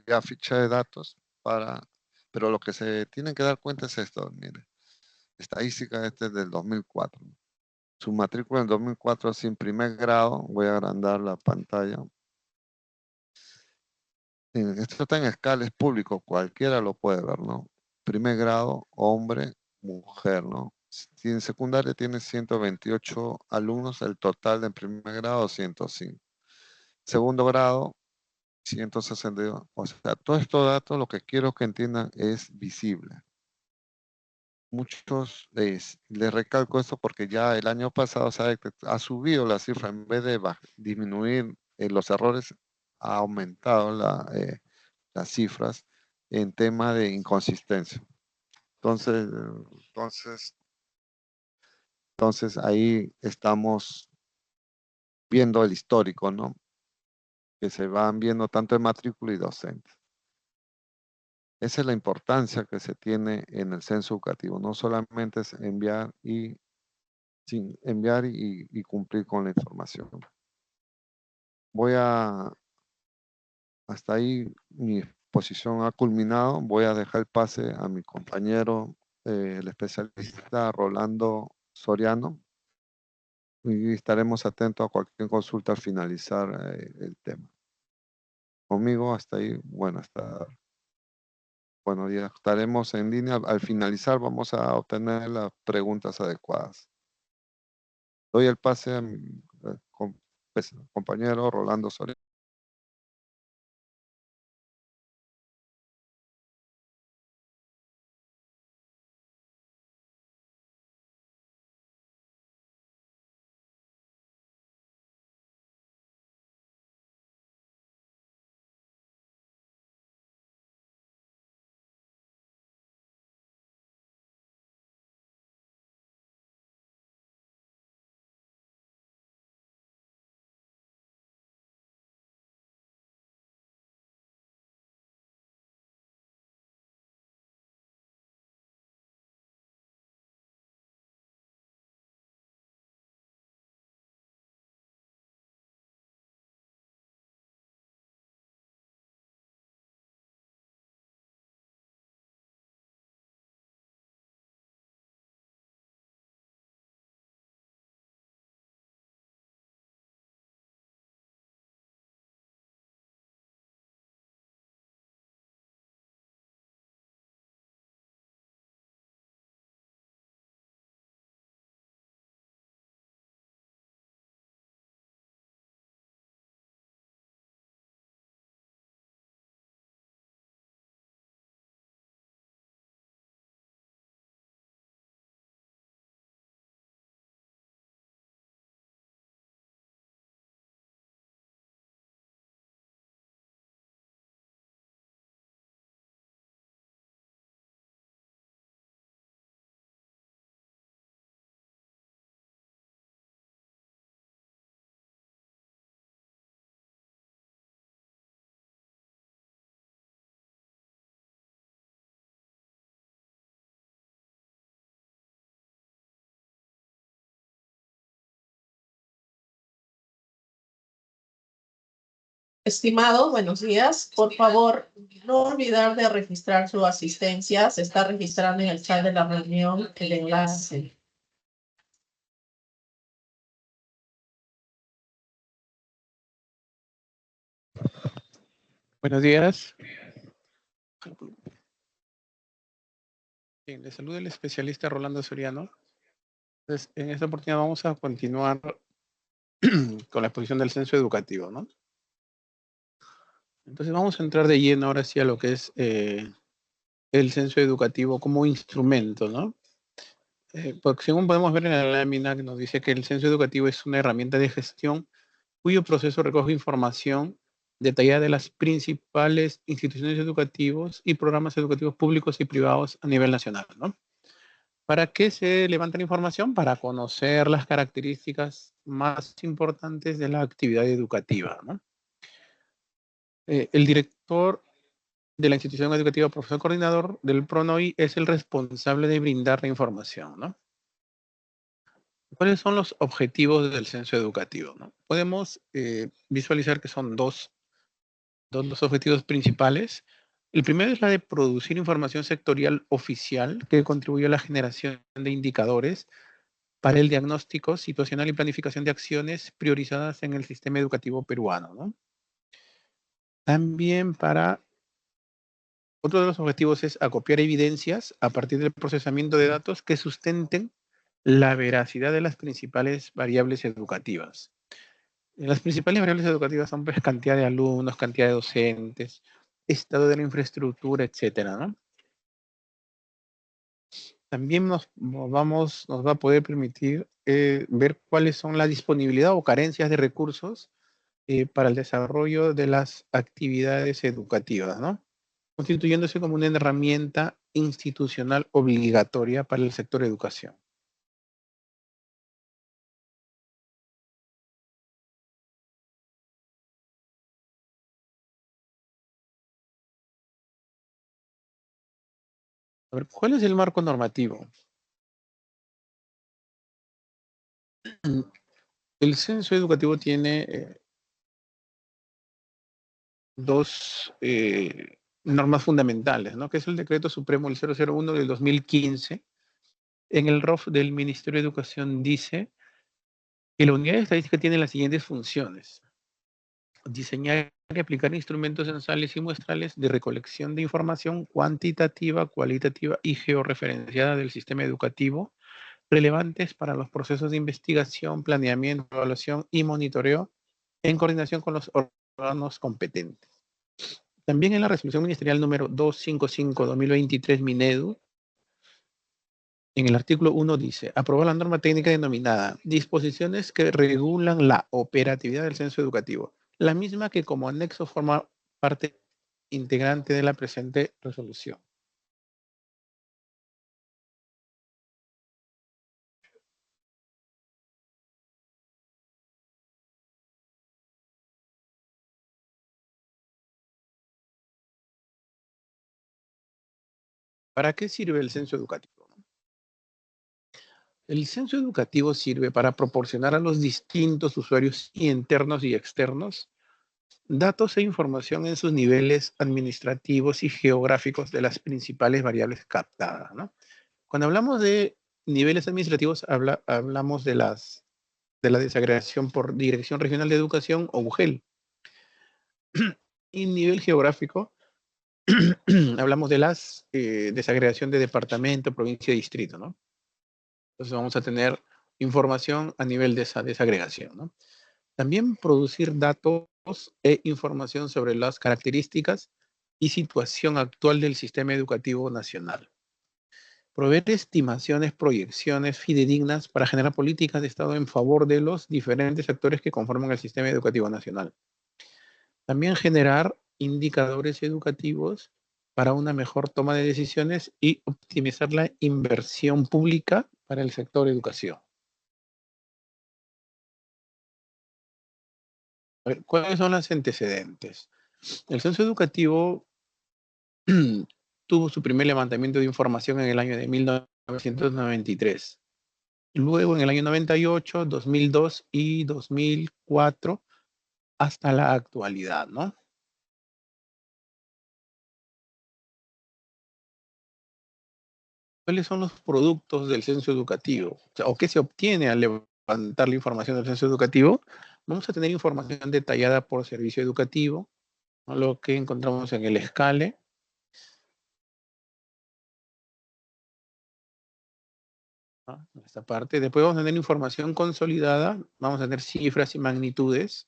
Speaker 1: ya ficha de datos para, pero lo que se tienen que dar cuenta es esto, mire, estadística este es del 2004. Su matrícula en 2004 sin primer grado, voy a agrandar la pantalla. Esto está en escala, es público, cualquiera lo puede ver, ¿no? Primer grado, hombre, mujer, ¿no? Si en secundaria tiene 128 alumnos, el total de primer grado 105. Segundo grado, 162. O sea, todos estos datos lo que quiero que entiendan es visible. Muchos les recalco esto porque ya el año pasado ha subido la cifra, en vez de disminuir los errores, ha aumentado las cifras en tema de inconsistencia. Entonces, entonces, entonces ahí estamos viendo el histórico, ¿no? Que se van viendo tanto en matrícula y docentes. Esa es la importancia que se tiene en el censo educativo. No solamente es enviar y cumplir con la información. Hasta ahí mi exposición ha culminado. Voy a dejar el pase a mi compañero, el especialista Rolando Soriano, y estaremos atentos a cualquier consulta al finalizar el tema. Conmigo hasta ahí, bueno, buenos días. Estaremos en línea. Al finalizar vamos a obtener las preguntas adecuadas. Doy el pase a mi compañero Rolando Soriano.
Speaker 2: Estimado, buenos días. Por favor, no olvidar de registrar su asistencia. Se está registrando en el chat de la reunión el enlace.
Speaker 3: Buenos días. Bien, le saluda el especialista Rolando Soriano. Entonces, en esta oportunidad vamos a continuar con la exposición del censo educativo, ¿no? Entonces vamos a entrar de lleno ahora sí a lo que es el censo educativo como instrumento, ¿no? Porque según podemos ver en la lámina que nos dice que el censo educativo es una herramienta de gestión cuyo proceso recoge información detallada de las principales instituciones educativas y programas educativos públicos y privados a nivel nacional, ¿no? ¿Para qué se levanta la información? Para conocer las características más importantes de la actividad educativa, ¿no? El director de la institución educativa, profesor coordinador del PRONOI, es el responsable de brindar la información, ¿no? ¿Cuáles son los objetivos del censo educativo, ¿no? Podemos visualizar que son dos los objetivos principales. El primero es la de producir información sectorial oficial que contribuye a la generación de indicadores para el diagnóstico situacional y planificación de acciones priorizadas en el sistema educativo peruano, ¿no? También otro de los objetivos es acopiar evidencias a partir del procesamiento de datos que sustenten la veracidad de las principales variables educativas. Las principales variables educativas son pues, cantidad de alumnos, cantidad de docentes, estado de la infraestructura, etcétera, ¿no? También nos va a poder permitir ver cuáles son la disponibilidad o carencias de recursos para el desarrollo de las actividades educativas, ¿no? Constituyéndose como una herramienta institucional obligatoria para el sector educación. A ver, ¿cuál es el marco normativo? El censo educativo tiene dos normas fundamentales, ¿no? Que es el Decreto Supremo el 001 del 2015. En el ROF del Ministerio de Educación dice que la unidad de estadística tiene las siguientes funciones: diseñar y aplicar instrumentos censales y muestrales de recolección de información cuantitativa, cualitativa y georreferenciada del sistema educativo relevantes para los procesos de investigación, planeamiento, evaluación y monitoreo en coordinación con los órganos competentes. También en la resolución ministerial número 255-2023 Minedu, en el artículo 1 dice: aprobar la norma técnica denominada disposiciones que regulan la operatividad del censo educativo, la misma que como anexo forma parte integrante de la presente resolución. ¿Para qué sirve el censo educativo? El censo educativo sirve para proporcionar a los distintos usuarios internos y externos datos e información en sus niveles administrativos y geográficos de las principales variables captadas, ¿no? Cuando hablamos de niveles administrativos, hablamos de la desagregación por Dirección Regional de Educación o UGEL. Y nivel geográfico, hablamos de las desagregación de departamento, provincia y distrito, ¿no? Entonces vamos a tener información a nivel de esa desagregación, ¿no? También producir datos e información sobre las características y situación actual del sistema educativo nacional. Proveer estimaciones, proyecciones fidedignas para generar políticas de Estado en favor de los diferentes actores que conforman el sistema educativo nacional. También generar indicadores educativos para una mejor toma de decisiones y optimizar la inversión pública para el sector educación. A ver, ¿cuáles son los antecedentes? El censo educativo tuvo su primer levantamiento de información en el año de 1993. Luego, en el año 98, 2002 y 2004, hasta la actualidad, ¿no? ¿Cuáles son los productos del censo educativo? O sea, ¿o qué se obtiene al levantar la información del censo educativo? Vamos a tener información detallada por servicio educativo, ¿no? Lo que encontramos en el escale. ¿No? En esta parte. Después vamos a tener información consolidada, vamos a tener cifras y magnitudes,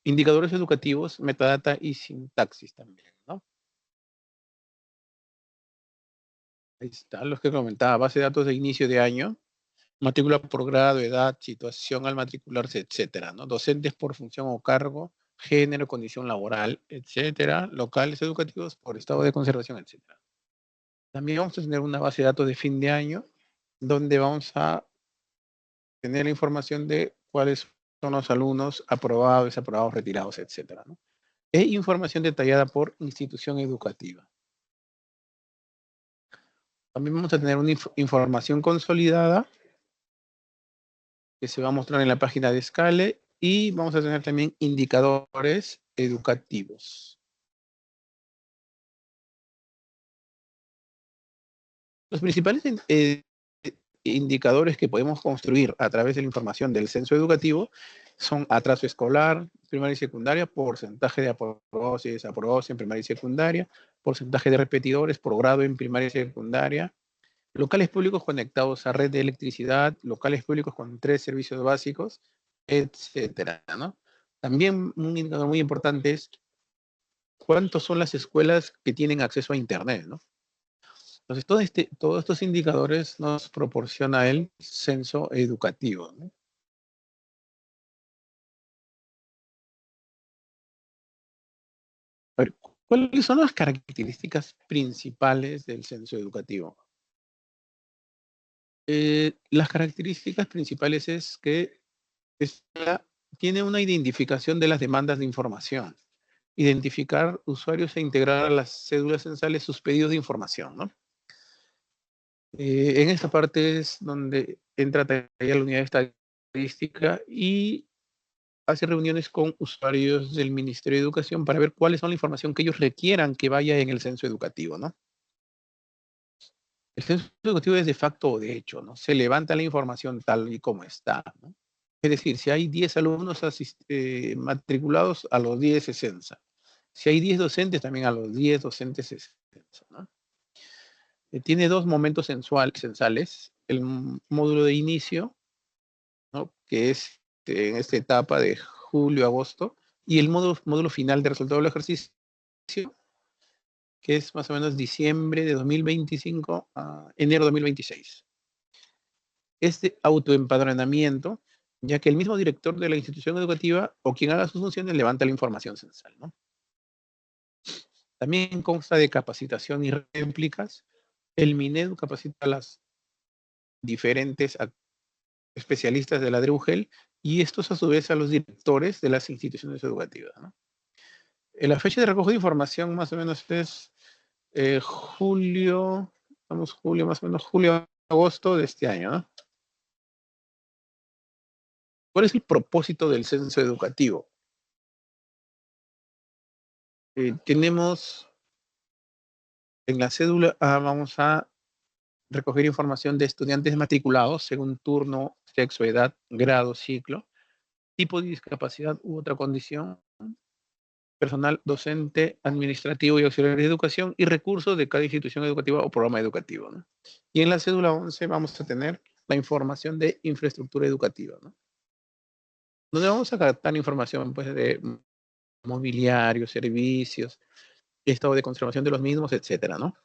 Speaker 3: indicadores educativos, metadata y sintaxis también, ¿no? Ahí están los que comentaba, base de datos de inicio de año, matrícula por grado, edad, situación al matricularse, etcétera, ¿no? Docentes por función o cargo, género, condición laboral, etcétera, locales educativos por estado de conservación, etcétera. También vamos a tener una base de datos de fin de año, donde vamos a tener la información de cuáles son los alumnos aprobados, desaprobados, retirados, etcétera, ¿no? E información detallada por institución educativa. También vamos a tener una información consolidada que se va a mostrar en la página de Scale y vamos a tener también indicadores educativos. Los principales indicadores que podemos construir a través de la información del censo educativo son atraso escolar, primaria y secundaria, porcentaje de aprobados y desaprobados en primaria y secundaria, porcentaje de repetidores por grado en primaria y secundaria, locales públicos conectados a red de electricidad, locales públicos con 3 servicios básicos, etcétera, ¿no? También un indicador muy importante es cuántas son las escuelas que tienen acceso a Internet, ¿no? Entonces, todos estos indicadores nos proporciona el censo educativo, ¿no? A ver, ¿cuáles son las características principales del censo educativo? Las características principales es que tiene una identificación de las demandas de información, identificar usuarios e integrar a las cédulas censales sus pedidos de información, ¿no? En esta parte es donde entra la unidad de estadística y hace reuniones con usuarios del Ministerio de Educación para ver cuáles son la información que ellos requieran que vaya en el censo educativo, ¿no? El censo educativo es de facto o de hecho, ¿no? Se levanta la información tal y como está, ¿no? Es decir, si hay 10 alumnos matriculados, a los 10 se censa. Si hay 10 docentes, también a los 10 docentes se censa, ¿no? Tiene 2 momentos censales. El módulo de inicio, ¿no? Que es en esta etapa de julio-agosto, y el módulo final de resultado del ejercicio, que es más o menos diciembre de 2025 a enero de 2026. Este autoempadronamiento, ya que el mismo director de la institución educativa o quien haga sus funciones levanta la información censal, ¿no? También consta de capacitación y réplicas. El Minedu capacita a las diferentes especialistas de la DRUGEL y estos a su vez a los directores de las instituciones educativas, ¿no? La fecha de recojo de información más o menos es julio, vamos julio, más o menos julio-agosto de este año, ¿no? ¿Cuál es el propósito del censo educativo? Tenemos en la cédula A, vamos a recoger información de estudiantes matriculados según turno, sexo, edad, grado, ciclo, tipo de discapacidad u otra condición, personal docente, administrativo y auxiliar de educación y recursos de cada institución educativa o programa educativo, ¿no? Y en la cédula 11 vamos a tener la información de infraestructura educativa, ¿no? Donde vamos a captar información pues, de mobiliario, servicios, estado de conservación de los mismos, etcétera, ¿no?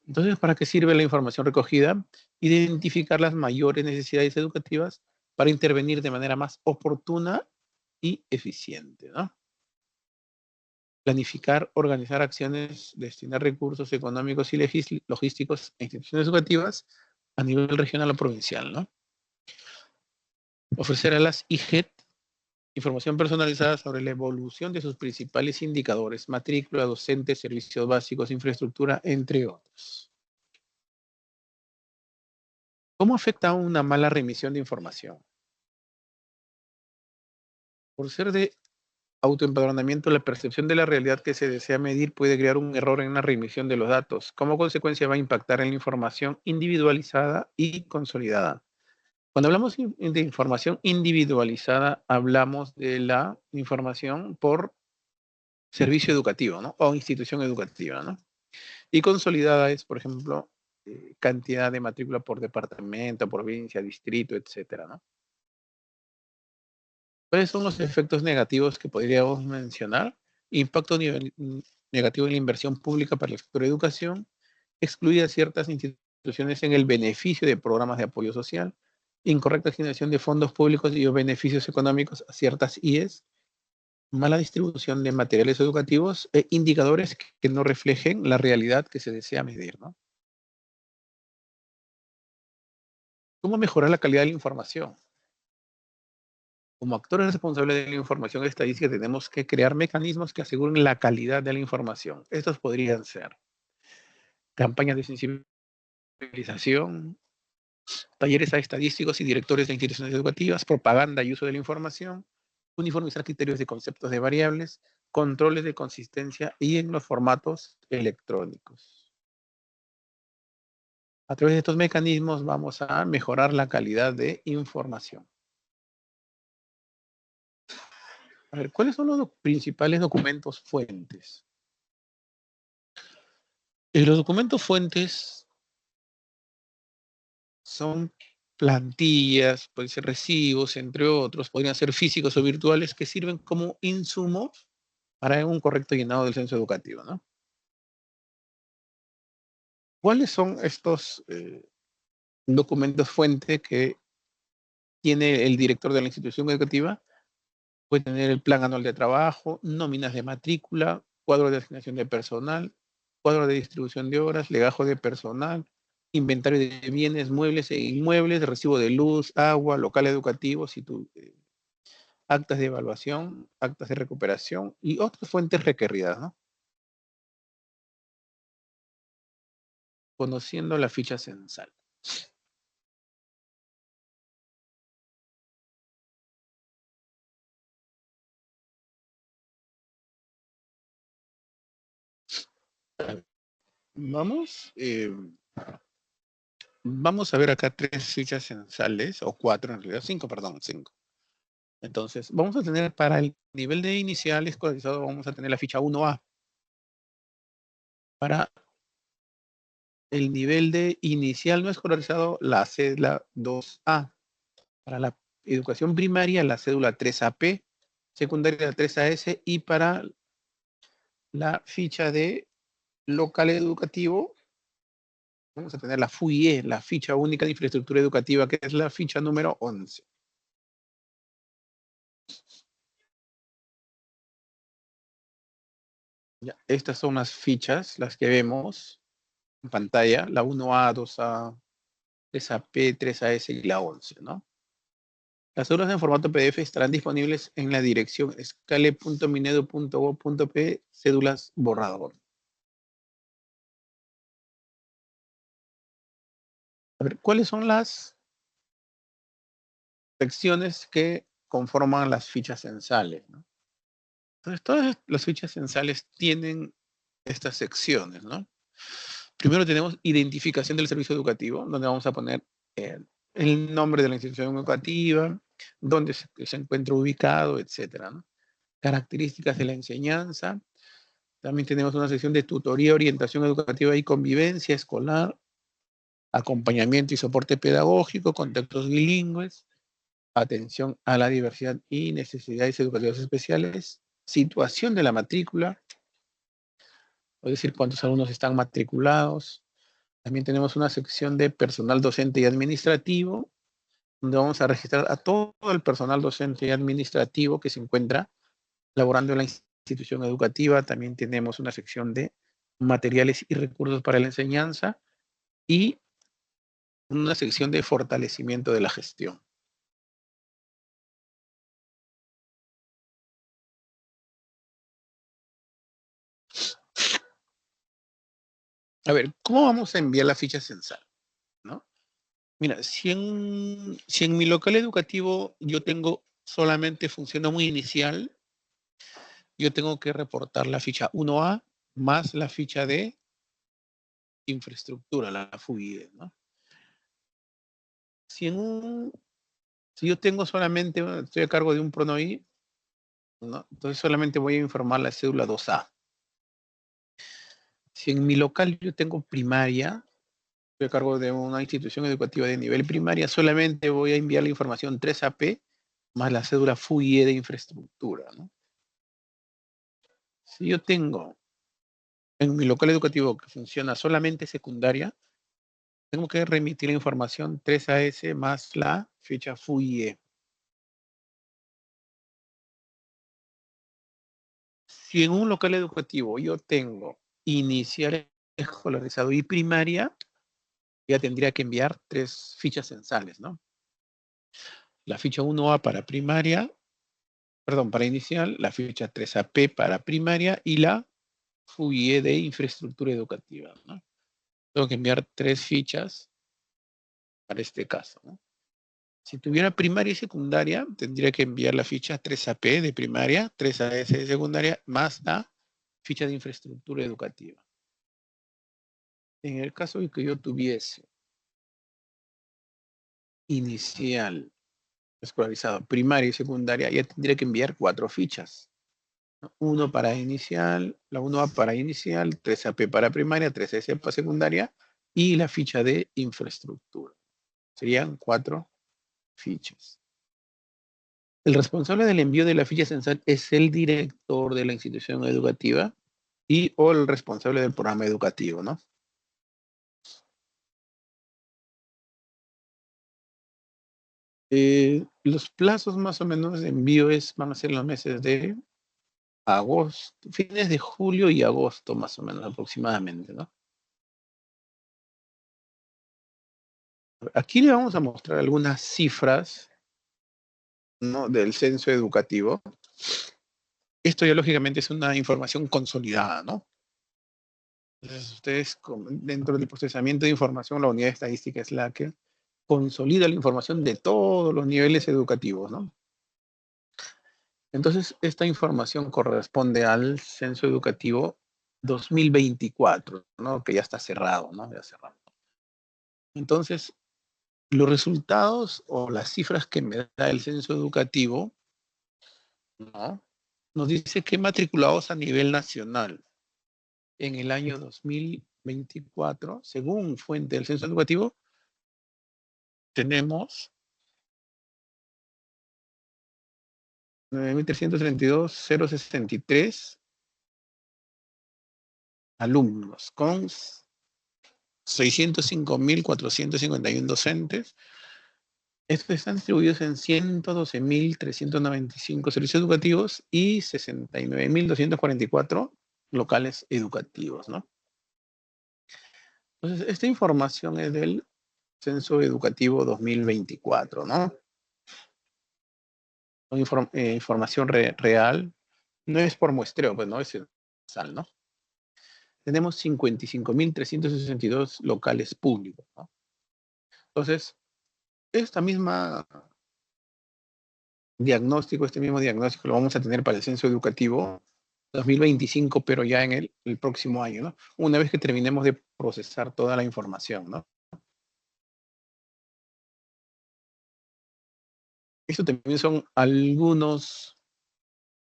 Speaker 3: Entonces, ¿para qué sirve la información recogida? Identificar las mayores necesidades educativas para intervenir de manera más oportuna y eficiente, ¿no? Planificar, organizar acciones, destinar recursos económicos y logísticos a instituciones educativas a nivel regional o provincial, ¿no? Ofrecer a las IGET información personalizada sobre la evolución de sus principales indicadores, matrícula, docentes, servicios básicos, infraestructura, entre otros. ¿Cómo afecta una mala remisión de información? Por ser de autoempadronamiento, la percepción de la realidad que se desea medir puede crear un error en la remisión de los datos. Como consecuencia va a impactar en la información individualizada y consolidada. Cuando hablamos de información individualizada, hablamos de la información por servicio educativo, ¿no? O institución educativa, ¿no? Y consolidada es, por ejemplo, cantidad de matrícula por departamento, provincia, distrito, etcétera, ¿no? ¿Cuáles son los efectos negativos que podríamos mencionar? Impacto negativo en la inversión pública para el sector de educación, excluir a ciertas instituciones en el beneficio de programas de apoyo social, incorrecta asignación de fondos públicos y o beneficios económicos a ciertas IES, mala distribución de materiales educativos e indicadores que no reflejen la realidad que se desea medir, ¿no? ¿Cómo mejorar la calidad de la información? Como actores responsables de la información estadística tenemos que crear mecanismos que aseguren la calidad de la información. Estos podrían ser campañas de sensibilización, talleres a estadísticos y directores de instituciones educativas, propaganda y uso de la información, uniformizar criterios de conceptos de variables, controles de consistencia y en los formatos electrónicos. A través de estos mecanismos vamos a mejorar la calidad de información. A ver, ¿cuáles son los principales documentos fuentes? Los documentos fuentes son plantillas, pueden ser recibos, entre otros, podrían ser físicos o virtuales que sirven como insumo para un correcto llenado del censo educativo, ¿no? ¿Cuáles son estos documentos fuente que tiene el director de la institución educativa? Puede tener el plan anual de trabajo, nóminas de matrícula, cuadro de asignación de personal, cuadro de distribución de horas, legajo de personal, inventario de bienes, muebles e inmuebles, recibo de luz, agua, local educativo, actas de evaluación, actas de recuperación y otras fuentes requeridas, ¿no? Conociendo la ficha censal. Vamos a ver acá 3 fichas censales, o 4 en realidad, 5, perdón, 5. Entonces, vamos a tener para el nivel de inicial escolarizado, vamos a tener la ficha 1A. Para el nivel de inicial no escolarizado, la cédula 2A. Para la educación primaria, la cédula 3AP, secundaria 3AS, y para la ficha de local educativo, vamos a tener la FUIE, la ficha única de infraestructura educativa, que es la ficha número 11. Ya, estas son las fichas, las que vemos en pantalla, la 1A, 2A, 3AP, 3AS y la 11, ¿no? Las cédulas en formato PDF estarán disponibles en la dirección scale.minedu.gov.p, cédulas borrador. A ver, ¿cuáles son las secciones que conforman las fichas censales, ¿no? Entonces, todas las fichas censales tienen estas secciones, ¿no? Primero tenemos identificación del servicio educativo, donde vamos a poner el nombre de la institución educativa, dónde se encuentra ubicado, etcétera, ¿no? Características de la enseñanza. También tenemos una sección de tutoría, orientación educativa y convivencia escolar, acompañamiento y soporte pedagógico, contextos bilingües, atención a la diversidad y necesidades educativas especiales, situación de la matrícula, es decir, cuántos alumnos están matriculados. También tenemos una sección de personal docente y administrativo, donde vamos a registrar a todo el personal docente y administrativo que se encuentra laborando en la institución educativa. También tenemos una sección de materiales y recursos para la enseñanza y una sección de fortalecimiento de la gestión. A ver, ¿cómo vamos a enviar la ficha censal? ¿No? Mira, si en mi local educativo yo tengo solamente funciona un inicial, yo tengo que reportar la ficha 1A más la ficha de infraestructura, la FUIE, ¿no? Si yo tengo solamente, estoy a cargo de un PRONOI, ¿no? Entonces solamente voy a informar la cédula 2A. Si en mi local yo tengo primaria, estoy a cargo de una institución educativa de nivel primaria, solamente voy a enviar la información 3AP más la cédula FUIE de infraestructura, ¿no? Si yo tengo en mi local educativo que funciona solamente secundaria, tengo que remitir la información 3AS más la ficha FUIE. Si en un local educativo yo tengo inicial escolarizado y primaria, ya tendría que enviar 3 fichas censales, ¿no? La ficha 1A para primaria, perdón, para inicial, la ficha 3AP para primaria y la FUIE de infraestructura educativa, ¿no? Tengo que enviar 3 fichas para este caso, ¿no? Si tuviera primaria y secundaria, tendría que enviar la ficha 3AP de primaria, 3AS de secundaria, más la ficha de infraestructura educativa. En el caso de que yo tuviese inicial escolarizado, primaria y secundaria, ya tendría que enviar 4 fichas. Uno para inicial, la 1A para inicial, 3AP para primaria, 3S para secundaria y la ficha de infraestructura. Serían 4 fichas. El responsable del envío de la ficha censal es el director de la institución educativa y o el responsable del programa educativo, ¿no? Los plazos más o menos de envío van a ser los meses de agosto, fines de julio y agosto más o menos aproximadamente, ¿no? Aquí le vamos a mostrar algunas cifras, ¿no?, del censo educativo. Esto ya lógicamente es una información consolidada, ¿no? Entonces ustedes dentro del procesamiento de información, la unidad de estadística es la que consolida la información de todos los niveles educativos, ¿no? Entonces, esta información corresponde al censo educativo 2024, ¿no? Que ya está cerrado, ¿no? Ya cerrado. Entonces, los resultados o las cifras que me da el censo educativo, ¿no?, nos dice que matriculados a nivel nacional en el año 2024, según fuente del censo educativo, tenemos 9.332.063 alumnos con 605.451 docentes. Estos están distribuidos en 112.395 servicios educativos y 69.244 locales educativos, ¿no? Entonces, esta información es del Censo Educativo 2024, ¿no? Información real, no es por muestreo, pues no es censal, ¿no? Tenemos 55.362 locales públicos, ¿no? Entonces, este mismo diagnóstico lo vamos a tener para el censo educativo 2025, pero ya en el próximo año, ¿no? Una vez que terminemos de procesar toda la información, ¿no? Esto también son algunos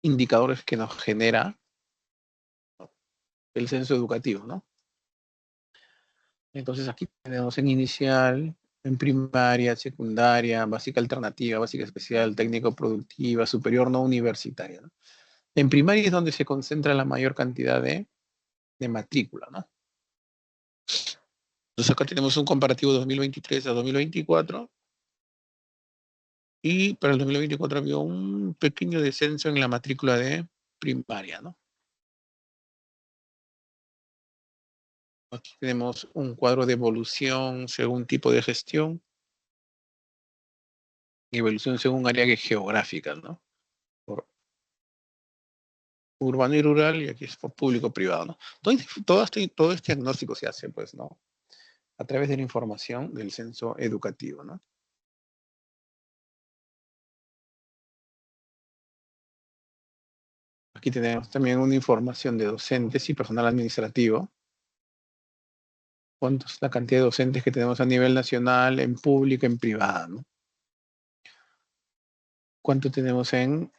Speaker 3: indicadores que nos genera el censo educativo, ¿no? Entonces aquí tenemos en inicial, en primaria, secundaria, básica alternativa, básica especial, técnico productiva, superior no universitaria, ¿no? En primaria es donde se concentra la mayor cantidad de matrícula, ¿no? Entonces acá tenemos un comparativo 2023 a 2024 y para el 2024 había un pequeño descenso en la matrícula de primaria, ¿no? Aquí tenemos un cuadro de evolución según tipo de gestión, y evolución según área geográfica, ¿no? Por urbano y rural, y aquí es por público-privado, ¿no? Todo este diagnóstico se hace, pues, ¿no?, a través de la información del censo educativo, ¿no? Aquí tenemos también una información de docentes y personal administrativo. ¿Cuánto es la cantidad de docentes que tenemos a nivel nacional, en público, en privado, ¿no? ¿Cuánto tenemos en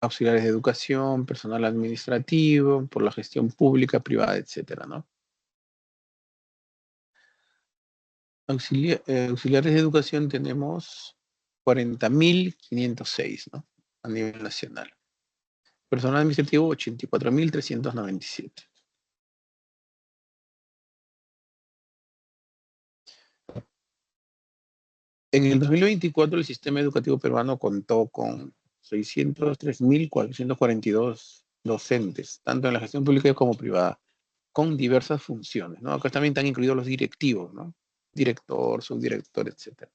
Speaker 3: auxiliares de educación, personal administrativo, por la gestión pública, privada, etcétera, ¿no? Auxiliares de educación tenemos 40.506, ¿no? A nivel nacional. Personal administrativo, 84.397. En el 2024 el sistema educativo peruano contó con 603.442 docentes, tanto en la gestión pública como privada, con diversas funciones, ¿no? Acá también están incluidos los directivos, ¿no? Director, subdirector, etc.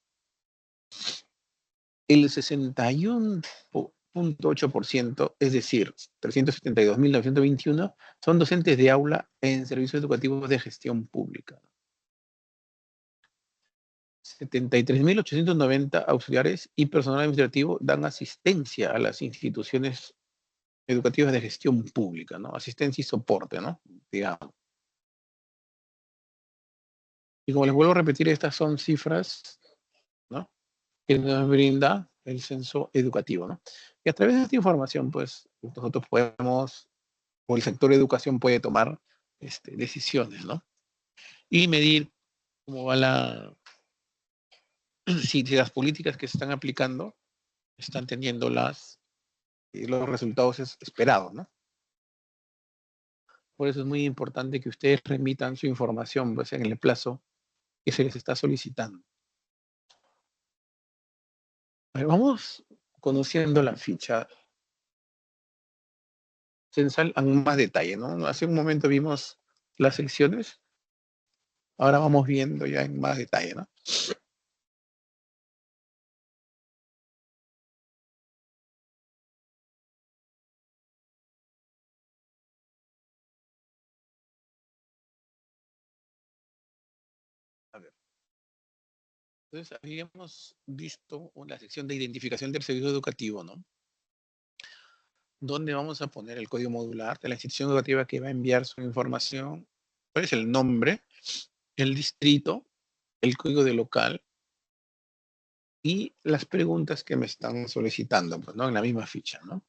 Speaker 3: El 61.8%, es decir, 372.921, son docentes de aula en servicios educativos de gestión pública. 73.890 auxiliares y personal administrativo dan asistencia a las instituciones educativas de gestión pública, ¿no? Asistencia y soporte, ¿no? Digamos. Y como les vuelvo a repetir, estas son cifras, ¿no?, que nos brinda el censo educativo, ¿no? Y a través de esta información, pues, nosotros podemos, o el sector de educación puede tomar decisiones, ¿no? Y medir cómo va si las políticas que se están aplicando están teniendo los resultados esperados, ¿no? Por eso es muy importante que ustedes remitan su información, pues, en el plazo que se les está solicitando. A ver, vamos conociendo la ficha censal en más detalle, ¿no? Hace un momento vimos las secciones, ahora vamos viendo ya en más detalle, ¿no? A ver. Entonces, habíamos visto la sección de identificación del servicio educativo, ¿no? Donde vamos a poner el código modular de la institución educativa que va a enviar su información, cuál es el nombre, el distrito, el código de local y las preguntas que me están solicitando, pues, ¿no? En la misma ficha, ¿no?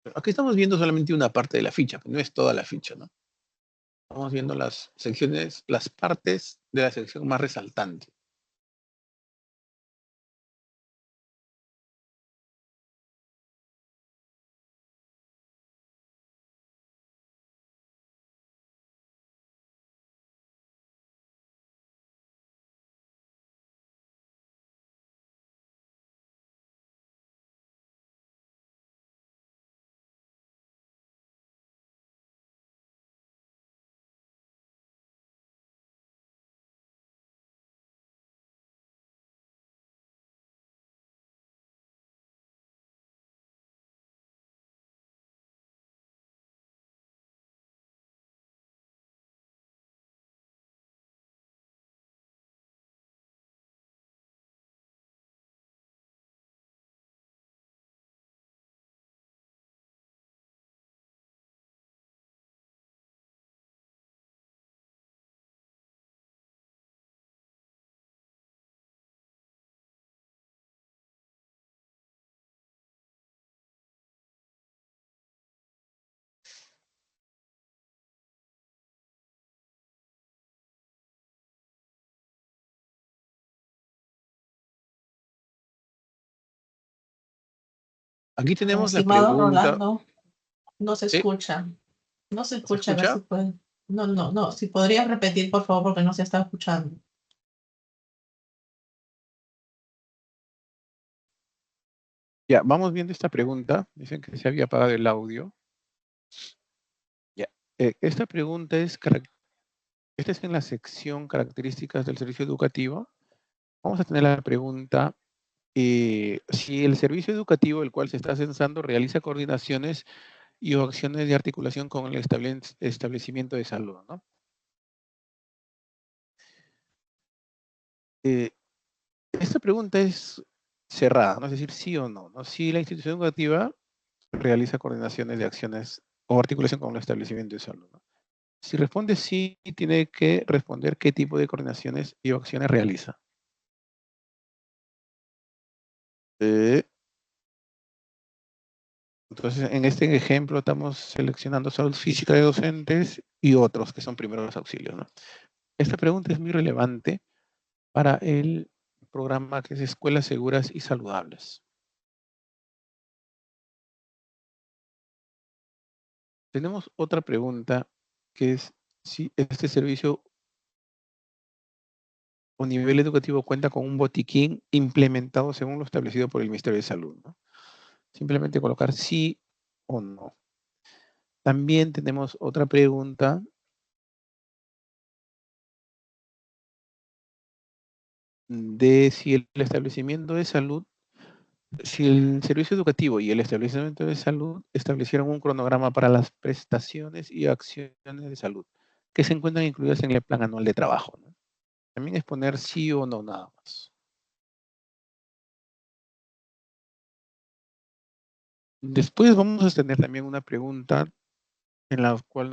Speaker 3: Pero aquí estamos viendo solamente una parte de la ficha, pues no es toda la ficha, ¿no? Estamos viendo las secciones, las partes de la sección más resaltante. Aquí tenemos la
Speaker 2: Estimado
Speaker 3: pregunta.
Speaker 2: Rolando, no se
Speaker 3: ¿Sí?
Speaker 2: escucha. No se
Speaker 3: ¿Se
Speaker 2: escucha, a ver si
Speaker 3: escucha?
Speaker 2: puede. No. Si podrías repetir, por favor, porque no se está escuchando.
Speaker 3: Ya, vamos viendo esta pregunta. Dicen que se había apagado el audio. Ya. Esta pregunta esta es en la sección características del servicio educativo. Vamos a tener la pregunta, si el servicio educativo el cual se está censando realiza coordinaciones y o acciones de articulación con el establecimiento de salud, ¿no? Esta pregunta es cerrada, ¿no? Es decir, sí o no, ¿no? Si la institución educativa realiza coordinaciones de acciones o articulación con el establecimiento de salud, ¿no? Si responde sí, tiene que responder qué tipo de coordinaciones y acciones realiza. Entonces, en este ejemplo estamos seleccionando salud física de docentes y otros que son primeros auxilios, ¿no? Esta pregunta es muy relevante para el programa que es Escuelas Seguras y Saludables. Tenemos otra pregunta que es si este servicio o nivel educativo cuenta con un botiquín implementado según lo establecido por el Ministerio de Salud, ¿no? Simplemente colocar sí o no. También tenemos otra pregunta de si el establecimiento de salud, si el servicio educativo y el establecimiento de salud establecieron un cronograma para las prestaciones y acciones de salud que se encuentran incluidas en el plan anual de trabajo, ¿no? También es poner sí o no nada más. Después vamos a tener también una pregunta en la cual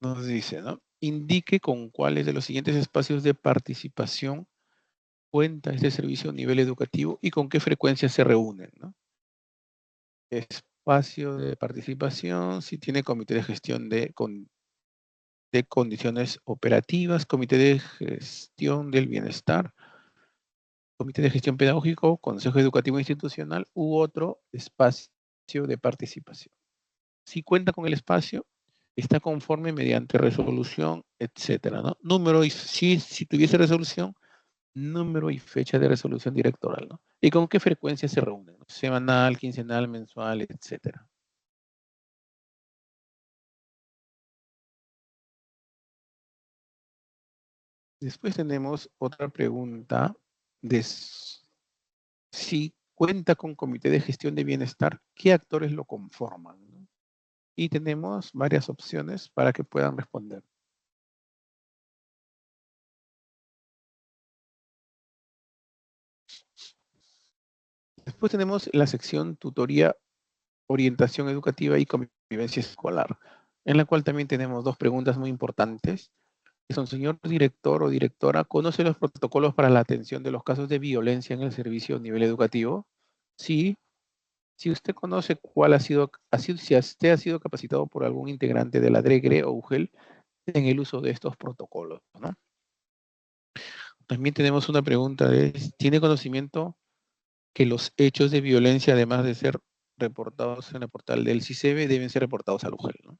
Speaker 3: nos dice, ¿no? Indique con cuáles de los siguientes espacios de participación cuenta este servicio a nivel educativo y con qué frecuencia se reúnen, ¿no? Espacio de participación, si tiene comité de gestión de condiciones operativas, comité de gestión del bienestar, comité de gestión pedagógico, consejo educativo institucional u otro espacio de participación. Si cuenta con el espacio, está conforme mediante resolución, etcétera, ¿no? Número y si tuviese resolución, número y fecha de resolución directoral, ¿no? Y con qué frecuencia se reúnen, ¿no? Semanal, quincenal, mensual, etcétera. Después tenemos otra pregunta de si cuenta con comité de gestión de bienestar, ¿qué actores lo conforman, ¿no? Y tenemos varias opciones para que puedan responder. Después tenemos la sección tutoría, orientación educativa y convivencia escolar, en la cual también tenemos dos preguntas muy importantes, que son, señor director o directora, ¿conoce los protocolos para la atención de los casos de violencia en el servicio a nivel educativo? Sí. Si usted conoce cuál si usted ha sido capacitado por algún integrante de la DREGRE o UGEL en el uso de estos protocolos, ¿no? También tenemos una pregunta ¿tiene conocimiento que los hechos de violencia, además de ser reportados en el portal del CISEBE, deben ser reportados al UGEL, ¿no?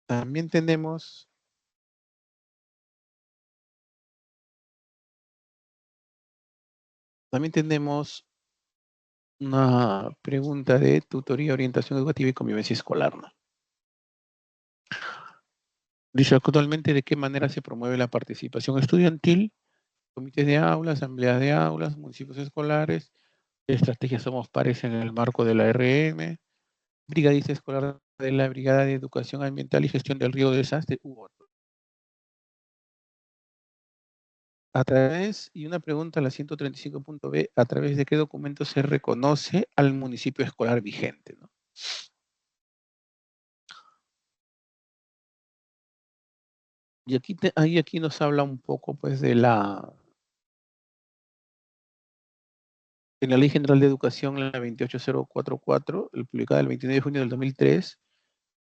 Speaker 3: También tenemos una pregunta de tutoría, orientación educativa y convivencia escolar, ¿no? Dice, actualmente, ¿de qué manera se promueve la participación estudiantil? Comités de aulas, asambleas de aulas, municipios escolares, estrategias Somos Pares en el marco de la RM, brigadista escolar de la Brigada de Educación Ambiental y Gestión del Riesgo de Desastre, u otro. A través, y una pregunta, la 135.b, ¿a través de qué documento se reconoce al municipio escolar vigente, ¿no? Y aquí nos habla un poco, pues, en la Ley General de Educación, la 28044, publicada el 29 de junio del 2003,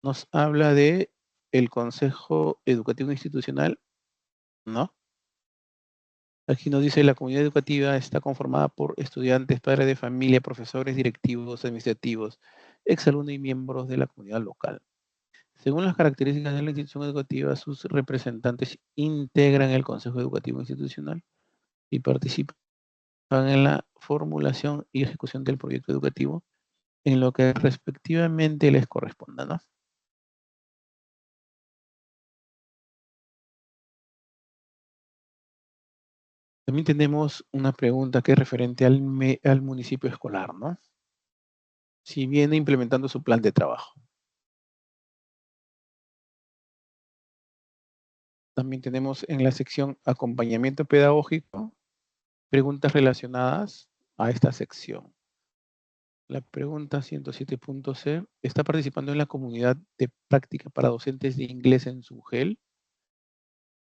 Speaker 3: nos habla de el Consejo Educativo Institucional, ¿no? Aquí nos dice la comunidad educativa está conformada por estudiantes, padres de familia, profesores, directivos, administrativos, exalumnos y miembros de la comunidad local. Según las características de la institución educativa, sus representantes integran el Consejo Educativo Institucional y participan en la formulación y ejecución del proyecto educativo en lo que respectivamente les corresponda, ¿no? También tenemos una pregunta que es referente al municipio escolar, ¿no? Si viene implementando su plan de trabajo. También tenemos en la sección acompañamiento pedagógico preguntas relacionadas a esta sección. La pregunta 107.c, ¿está participando en la comunidad de práctica para docentes de inglés en SUGEL?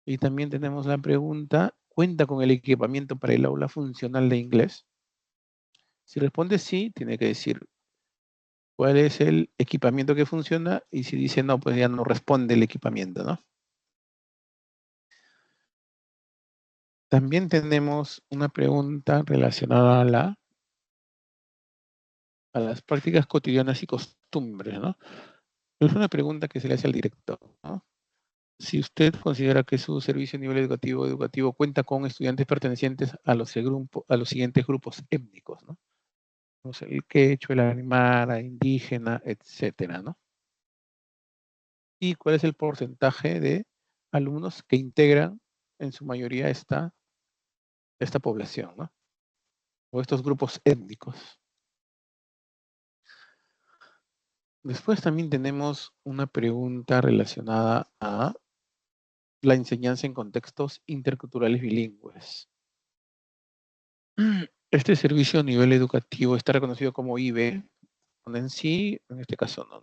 Speaker 3: Y también tenemos la pregunta, ¿cuenta con el equipamiento para el aula funcional de inglés? Si responde sí, tiene que decir cuál es el equipamiento que funciona, y si dice no, pues ya no responde el equipamiento, ¿no? También tenemos una pregunta relacionada a las prácticas cotidianas y costumbres, ¿no? Es una pregunta que se le hace al director, ¿no? Si usted considera que su servicio a nivel educativo cuenta con estudiantes pertenecientes a los siguientes grupos étnicos, ¿no? O sea, el quechua, el aymara, indígena, etcétera, ¿no? Y cuál es el porcentaje de alumnos que integran en su mayoría esta población, ¿no? O estos grupos étnicos. Después también tenemos una pregunta relacionada a la enseñanza en contextos interculturales bilingües. Este servicio a nivel educativo está reconocido como IB, donde en sí, en este caso no.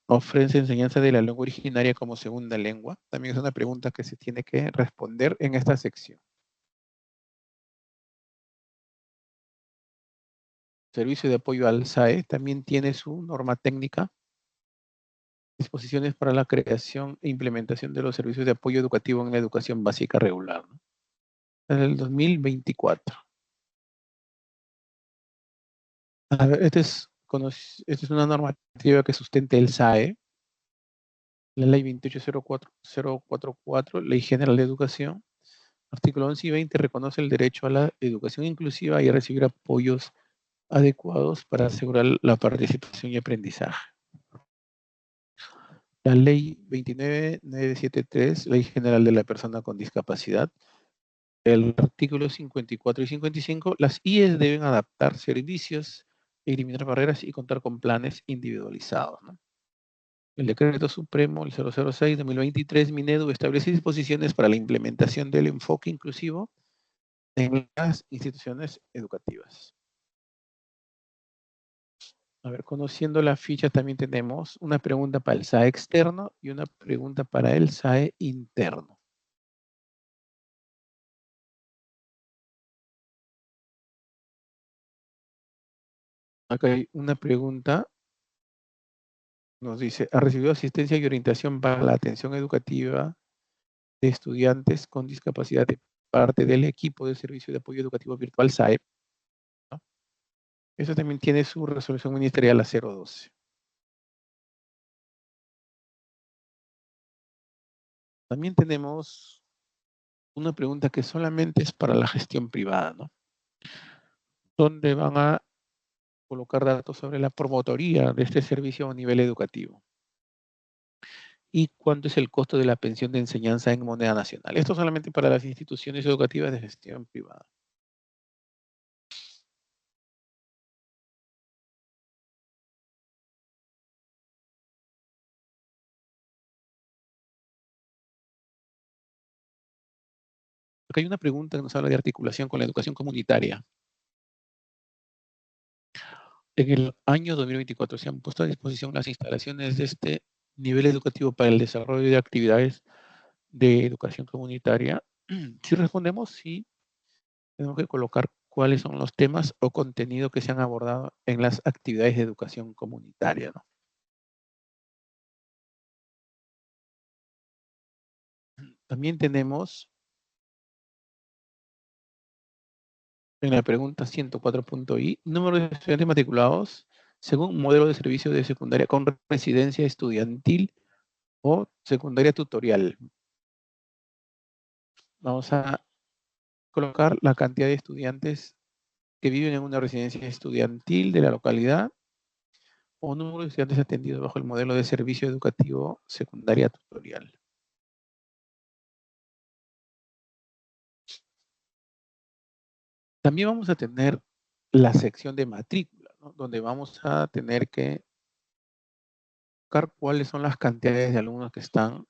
Speaker 3: Ofrece enseñanza de la lengua originaria como segunda lengua. También es una pregunta que se tiene que responder en esta sección. Servicio de apoyo al SAE también tiene su norma técnica, disposiciones para la creación e implementación de los servicios de apoyo educativo en la educación básica regular, ¿no? En el 2024. A ver, esta es una normativa que sustenta el SAE, la ley 28044, Ley General de Educación. Artículo 11 y 20 reconoce el derecho a la educación inclusiva y a recibir apoyos adecuados para asegurar la participación y aprendizaje. La ley 29973, Ley General de la Persona con Discapacidad. El artículo 54 y 55, las IES deben adaptar servicios, eliminar barreras y contar con planes individualizados, ¿no? El Decreto Supremo, el 006-2023, Minedu, establece disposiciones para la implementación del enfoque inclusivo en las instituciones educativas. A ver, conociendo la ficha también tenemos una pregunta para el SAE externo y una pregunta para el SAE interno. Acá hay una pregunta. Nos dice, ¿ha recibido asistencia y orientación para la atención educativa de estudiantes con discapacidad de parte del equipo de servicio de apoyo educativo virtual SAEP? ¿No? Eso también tiene su resolución ministerial a 012. También tenemos una pregunta que solamente es para la gestión privada, ¿no? Donde van a colocar datos sobre la promotoría de este servicio a nivel educativo. ¿Y cuánto es el costo de la pensión de enseñanza en moneda nacional? Esto solamente para las instituciones educativas de gestión privada. Acá hay una pregunta que nos habla de articulación con la educación comunitaria. En el año 2024 se han puesto a disposición las instalaciones de este nivel educativo para el desarrollo de actividades de educación comunitaria. Si respondemos sí, tenemos que colocar cuáles son los temas o contenido que se han abordado en las actividades de educación comunitaria, ¿no? También tenemos en la pregunta 104.i, número de estudiantes matriculados según modelo de servicio de secundaria con residencia estudiantil o secundaria tutorial. Vamos a colocar la cantidad de estudiantes que viven en una residencia estudiantil de la localidad o número de estudiantes atendidos bajo el modelo de servicio educativo secundaria tutorial. También vamos a tener la sección de matrícula, ¿no? Donde vamos a tener que buscar cuáles son las cantidades de alumnos que están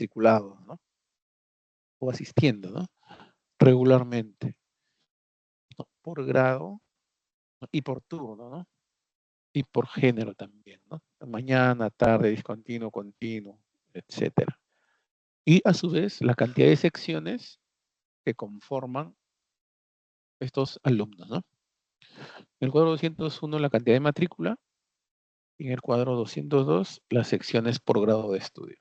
Speaker 3: matriculados, ¿no? O asistiendo, ¿no? Regularmente, ¿no? Por grado, ¿no? Y por turno, ¿no? Y por género también, ¿no? Mañana, tarde, discontinuo, continuo, etcétera. Y a su vez, la cantidad de secciones que conforman estos alumnos, ¿no? En el cuadro 201, la cantidad de matrícula, y en el cuadro 202, las secciones por grado de estudio.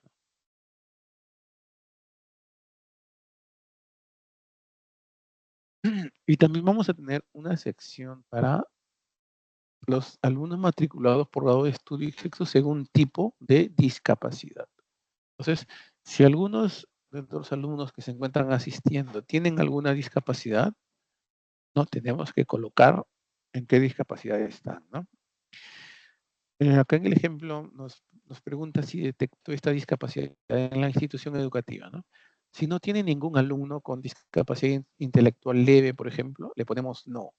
Speaker 3: Y también vamos a tener una sección para los alumnos matriculados por grado de estudio y sexo según tipo de discapacidad. Entonces, si algunos de los alumnos que se encuentran asistiendo tienen alguna discapacidad, no tenemos que colocar en qué discapacidad están, ¿no? Acá en el ejemplo nos pregunta si detectó esta discapacidad en la institución educativa, ¿no? Si no tiene ningún alumno con discapacidad intelectual leve, por ejemplo, le ponemos no.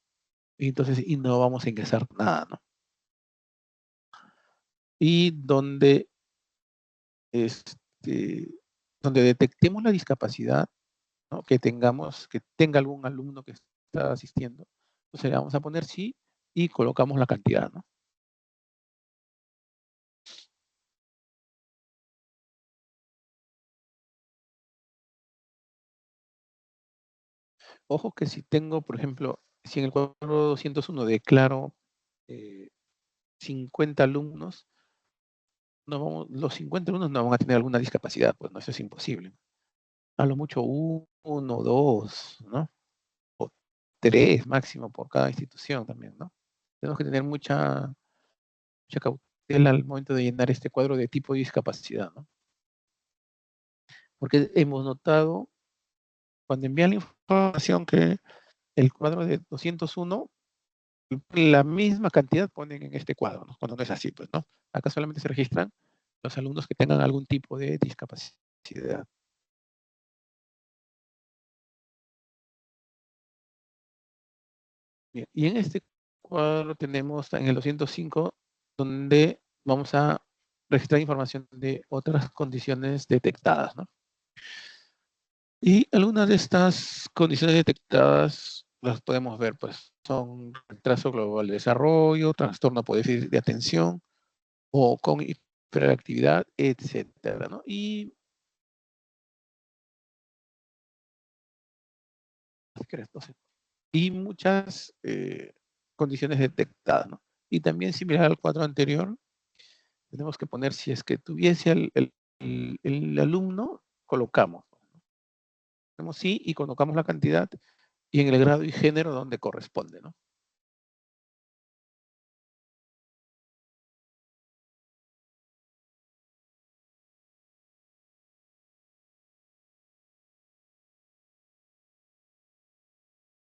Speaker 3: Y entonces, y no vamos a ingresar nada, ¿no? Y donde, donde detectemos la discapacidad, ¿no? Que tenga algún alumno que está asistiendo, entonces le vamos a poner sí y colocamos la cantidad, ¿no? Ojo que si tengo, por ejemplo, si en el cuadro 201 declaro 50 alumnos, los 50 alumnos no van a tener alguna discapacidad, pues no, eso es imposible. A lo mucho uno, dos, ¿no? O tres máximo por cada institución también, ¿no? Tenemos que tener mucha cautela al momento de llenar este cuadro de tipo de discapacidad, ¿no? Porque hemos notado, cuando envían la información, que el cuadro de 201, la misma cantidad ponen en este cuadro, ¿no? Cuando no es así, pues, ¿no? Acá solamente se registran los alumnos que tengan algún tipo de discapacidad. Bien, y en este cuadro tenemos en el 205, donde vamos a registrar información de otras condiciones detectadas, ¿no? Y algunas de estas condiciones detectadas las podemos ver, pues, son retraso global de desarrollo, trastorno por déficit de atención o con hiperactividad, etcétera, ¿no? Y muchas condiciones detectadas, ¿no? Y también similar al cuadro anterior, tenemos que poner si es que tuviese el alumno, colocamos. Ponemos sí y colocamos la cantidad y en el grado y género donde corresponde, ¿no?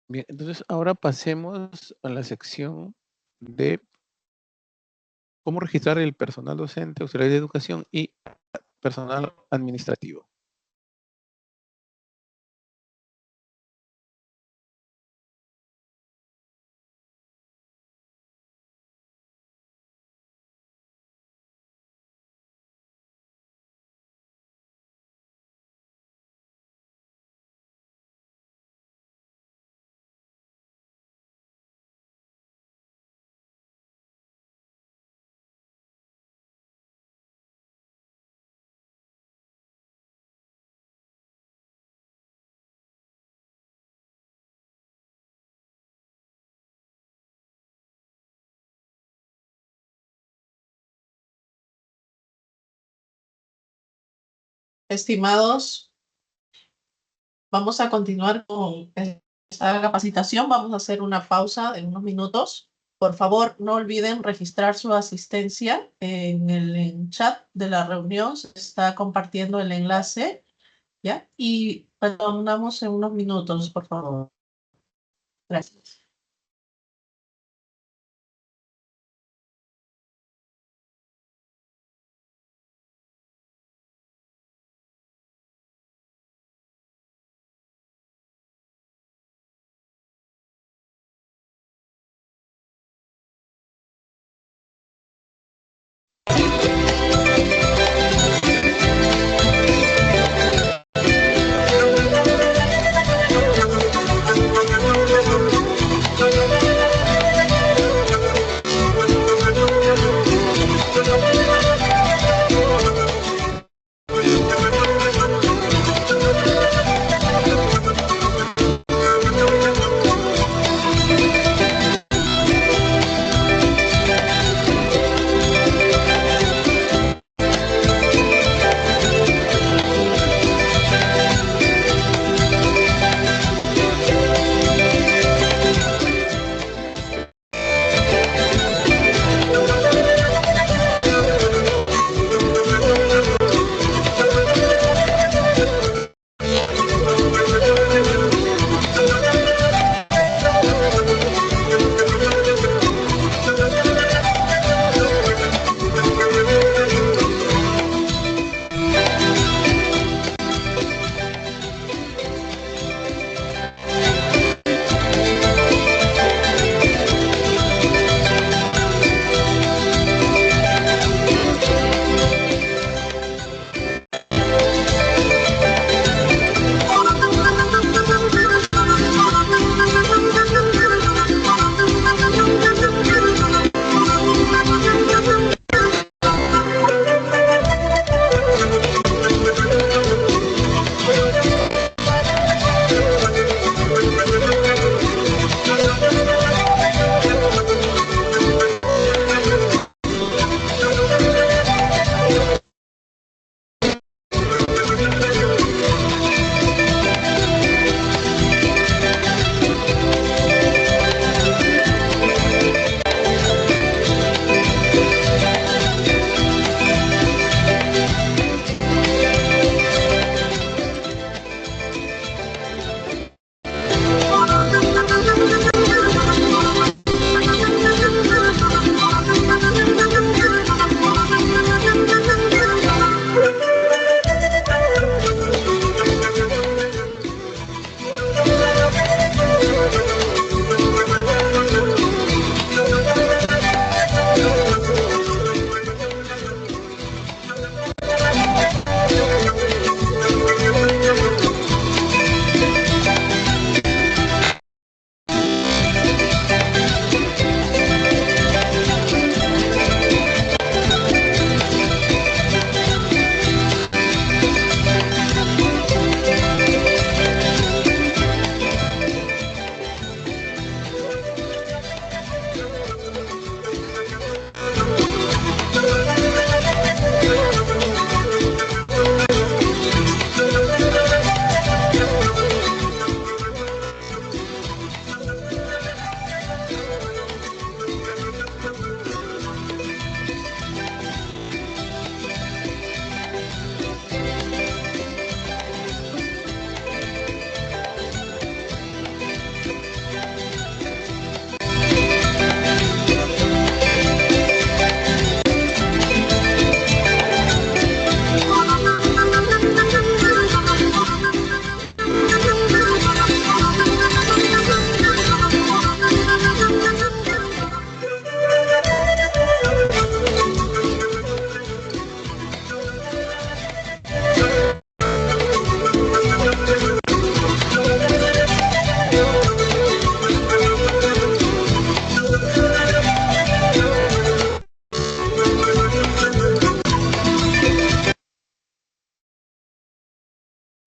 Speaker 3: Bien, entonces ahora pasemos a la sección de cómo registrar el personal docente, auxiliar de educación y personal administrativo.
Speaker 2: Estimados, vamos a continuar con esta capacitación. Vamos a hacer una pausa de unos minutos. Por favor, no olviden registrar su asistencia en el chat de la reunión. Se está compartiendo el enlace, ¿ya? Y retornamos en unos minutos, por favor. Gracias.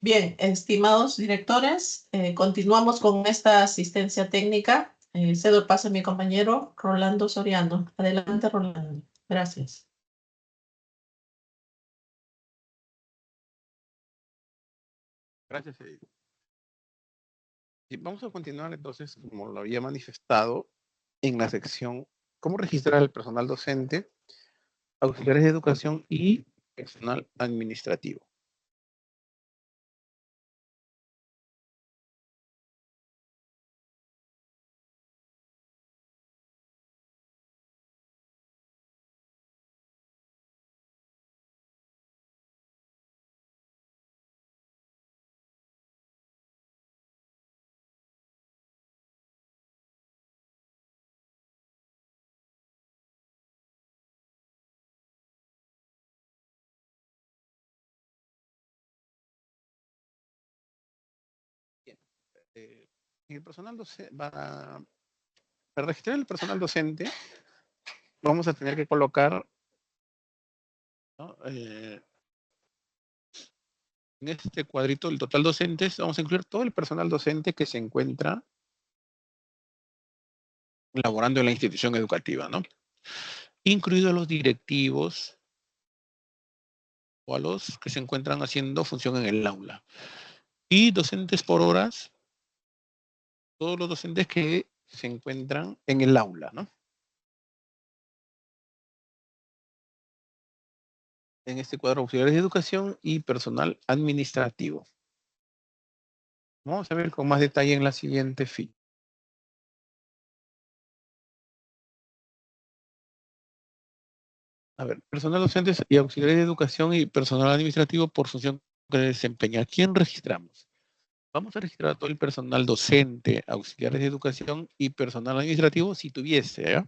Speaker 2: Bien, estimados directores, continuamos con esta asistencia técnica. Cedo el paso a mi compañero Rolando Soriano. Adelante, Rolando. Gracias.
Speaker 3: Gracias, Edith. Y vamos a continuar entonces, como lo había manifestado, en la sección cómo registrar el personal docente, auxiliares de educación y personal administrativo. El personal docente, para registrar el personal docente, vamos a tener que colocar, ¿no? En este cuadrito, el total docentes, vamos a incluir todo el personal docente que se encuentra laborando en la institución educativa, ¿no? Incluidos los directivos o a los que se encuentran haciendo función en el aula. Y docentes por horas, todos los docentes que se encuentran en el aula, ¿no? En este cuadro, auxiliares de educación y personal administrativo. Vamos a ver con más detalle en la siguiente ficha. A ver, personal docentes y auxiliares de educación y personal administrativo por función que desempeña. ¿A quién registramos? Vamos a registrar a todo el personal docente, auxiliares de educación y personal administrativo si tuviese, ¿eh?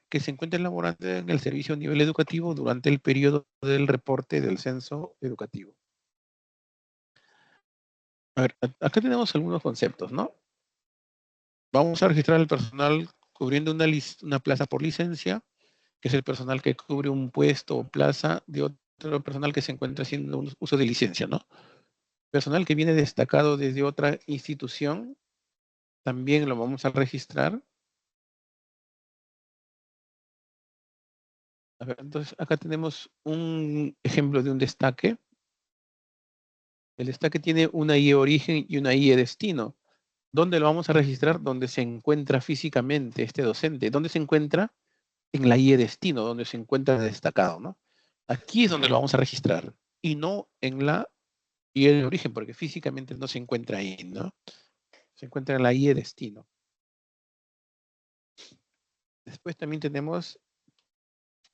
Speaker 3: Que se encuentren laborando en el servicio a nivel educativo durante el periodo del reporte del censo educativo. A ver, acá tenemos algunos conceptos, ¿no? Vamos a registrar el personal cubriendo una plaza por licencia, que es el personal que cubre un puesto o plaza de otro personal que se encuentra haciendo un uso de licencia, ¿no? Personal que viene destacado desde otra institución, también lo vamos a registrar. A ver, entonces, acá tenemos un ejemplo de un destaque. El destaque tiene una IE origen y una IE destino. ¿Dónde lo vamos a registrar? Donde se encuentra físicamente este docente. ¿Dónde se encuentra? En la IE destino, donde se encuentra destacado, ¿no? Aquí es donde lo vamos a registrar y no en la IE de origen, porque físicamente no se encuentra ahí, ¿no? Se encuentra en la IE destino. Después también tenemos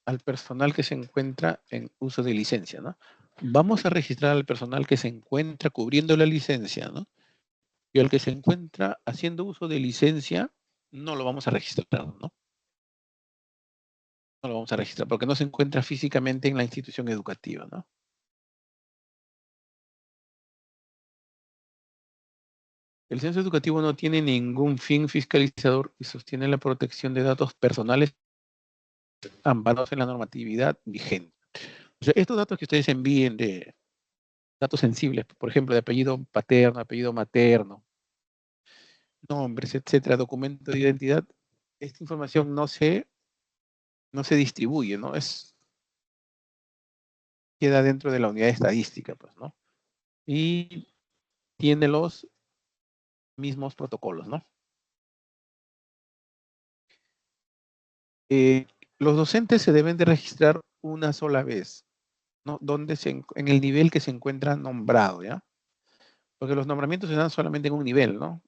Speaker 3: al personal que se encuentra en uso de licencia, ¿no? Vamos a registrar al personal que se encuentra cubriendo la licencia, ¿no? Y al que se encuentra haciendo uso de licencia, no lo vamos a registrar, ¿no? No lo vamos a registrar porque no se encuentra físicamente en la institución educativa, ¿no? El censo educativo no tiene ningún fin fiscalizador y sostiene la protección de datos personales amparados en la normatividad vigente. O sea, estos datos que ustedes envíen de datos sensibles, por ejemplo, de apellido paterno, apellido materno, nombres, etcétera, documento de identidad, esta información no se distribuye, ¿no? Queda dentro de la unidad de estadística, pues, ¿no? Y tiene los mismos protocolos, ¿no? Los docentes se deben de registrar una sola vez, ¿no? En el nivel que se encuentra nombrado, ¿ya? Porque los nombramientos se dan solamente en un nivel, ¿no?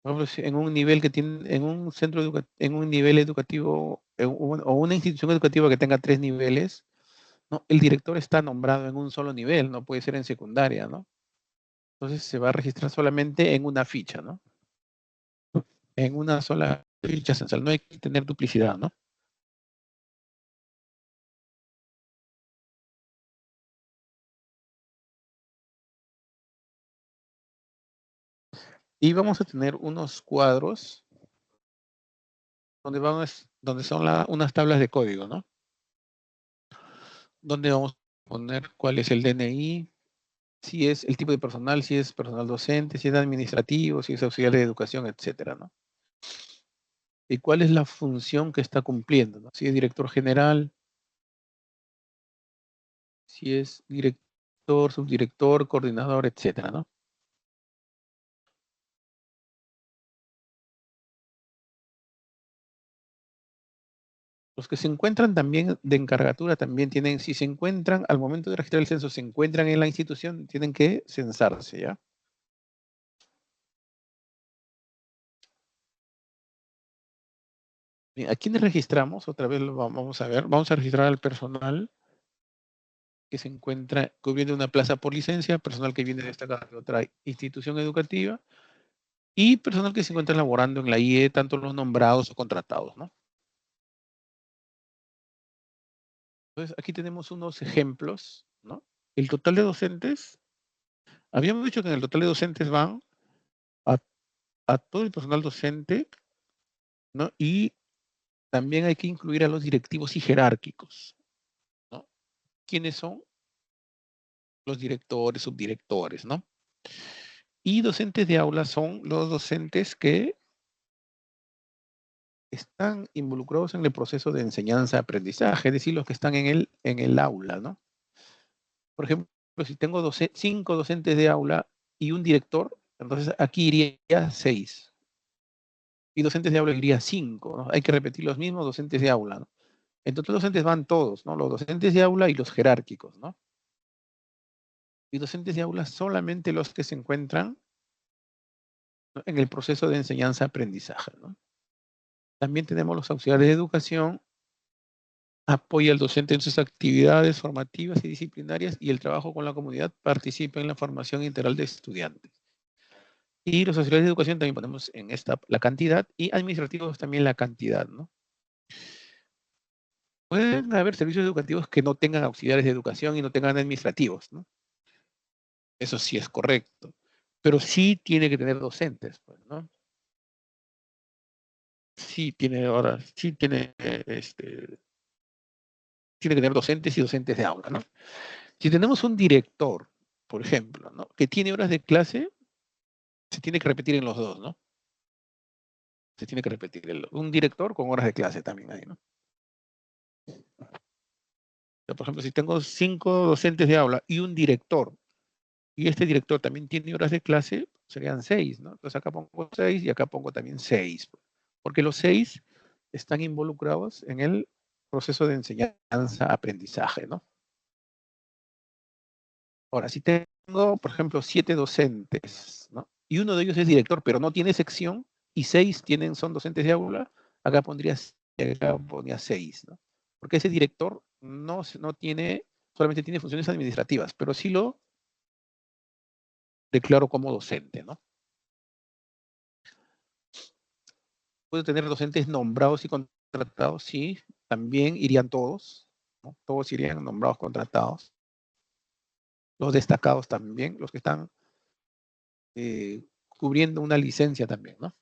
Speaker 3: Por ejemplo, en un nivel que tiene, en un centro educativo, en un nivel educativo, o una institución educativa que tenga 3 niveles, ¿no? El director está nombrado en un solo nivel, no puede ser en secundaria, ¿no? Entonces se va a registrar solamente en una ficha, ¿no? En una sola ficha censal, no hay que tener duplicidad, ¿no? Y vamos a tener unos cuadros donde son unas tablas de código, ¿no? Donde vamos a poner cuál es el DNI, si es el tipo de personal, si es personal docente, si es administrativo, si es auxiliar de educación, etcétera, ¿no? Y cuál es la función que está cumpliendo, ¿no? Si es director general, si es director, subdirector, coordinador, etcétera, ¿no? Los que se encuentran también de encargatura también tienen, si se encuentran, al momento de registrar el censo, se encuentran en la institución, tienen que censarse, ¿ya? Bien, ¿a quiénes registramos? Otra vez lo vamos a ver. Vamos a registrar al personal que se encuentra cubriendo una plaza por licencia, personal que viene destacado de otra institución educativa y personal que se encuentra laborando en la IE, tanto los nombrados o contratados, ¿no? Entonces, aquí tenemos unos ejemplos, ¿no? El total de docentes, habíamos dicho que en el total de docentes van a, a todo el personal docente, ¿no? Y también hay que incluir a los directivos y jerárquicos, ¿no? ¿Quiénes son? Los directores, subdirectores, ¿no? Y docentes de aula son los docentes que están involucrados en el proceso de enseñanza-aprendizaje, es decir, los que están en el aula, ¿no? Por ejemplo, si tengo 5 docentes de aula y un director, entonces aquí iría 6. Y docentes de aula iría 5, ¿no? Hay que repetir los mismos docentes de aula, ¿no? En total docentes van todos, ¿no? Los docentes de aula y los jerárquicos, ¿no? Y docentes de aula solamente los que se encuentran, ¿no?, en el proceso de enseñanza-aprendizaje, ¿no? También tenemos los auxiliares de educación, apoya al docente en sus actividades formativas y disciplinarias y el trabajo con la comunidad, participa en la formación integral de estudiantes. Y los auxiliares de educación también ponemos en esta la cantidad y administrativos también la cantidad, ¿no? Pueden haber servicios educativos que no tengan auxiliares de educación y no tengan administrativos, ¿no? Eso sí es correcto. Pero sí tiene que tener docentes, pues, ¿no? Sí tiene ahora, sí tiene, tiene que tener docentes y docentes de aula, ¿no? Si tenemos un director, por ejemplo, ¿no?, que tiene horas de clase, se tiene que repetir en los dos, ¿no? Se tiene que repetir un director con horas de clase también ahí, ¿no? Por ejemplo, si tengo 5 docentes de aula y un director, y este director también tiene horas de clase, serían 6, ¿no? Entonces acá pongo 6 y acá pongo también 6, porque los 6 están involucrados en el proceso de enseñanza-aprendizaje, ¿no? Ahora, si tengo, por ejemplo, 7 docentes, ¿no?, y uno de ellos es director, pero no tiene sección, y 6 son docentes de aula, acá pondría 6, ¿no? Porque ese director no tiene, solamente tiene funciones administrativas, pero sí lo declaro como docente, ¿no? Puedo tener docentes nombrados y contratados, sí, también irían todos, ¿no? Todos irían nombrados, contratados. Los destacados también, los que están cubriendo una licencia también, ¿no?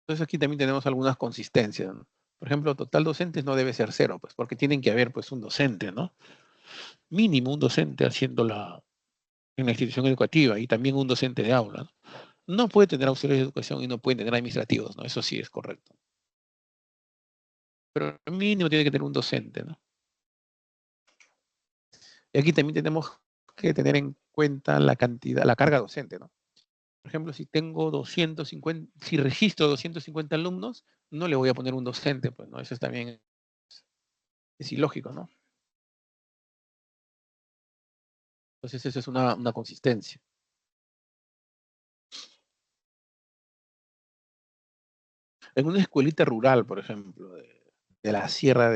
Speaker 3: Entonces aquí también tenemos algunas consistencias, ¿no? Por ejemplo, total docentes no debe ser 0, pues, porque tienen que haber, pues, un docente, ¿no? Mínimo un docente haciéndola en la institución educativa y también un docente de aula, ¿no? No puede tener auxiliares de educación y no puede tener administrativos, ¿no? Eso sí es correcto. Pero mínimo tiene que tener un docente, ¿no? Y aquí también tenemos que tener en cuenta la cantidad, la carga docente, ¿no? Por ejemplo, si tengo 250, si registro 250 alumnos, no le voy a poner un docente, pues, ¿no? Eso también es ilógico, ¿no? Entonces, esa es una consistencia. En una escuelita rural, por ejemplo, de la sierra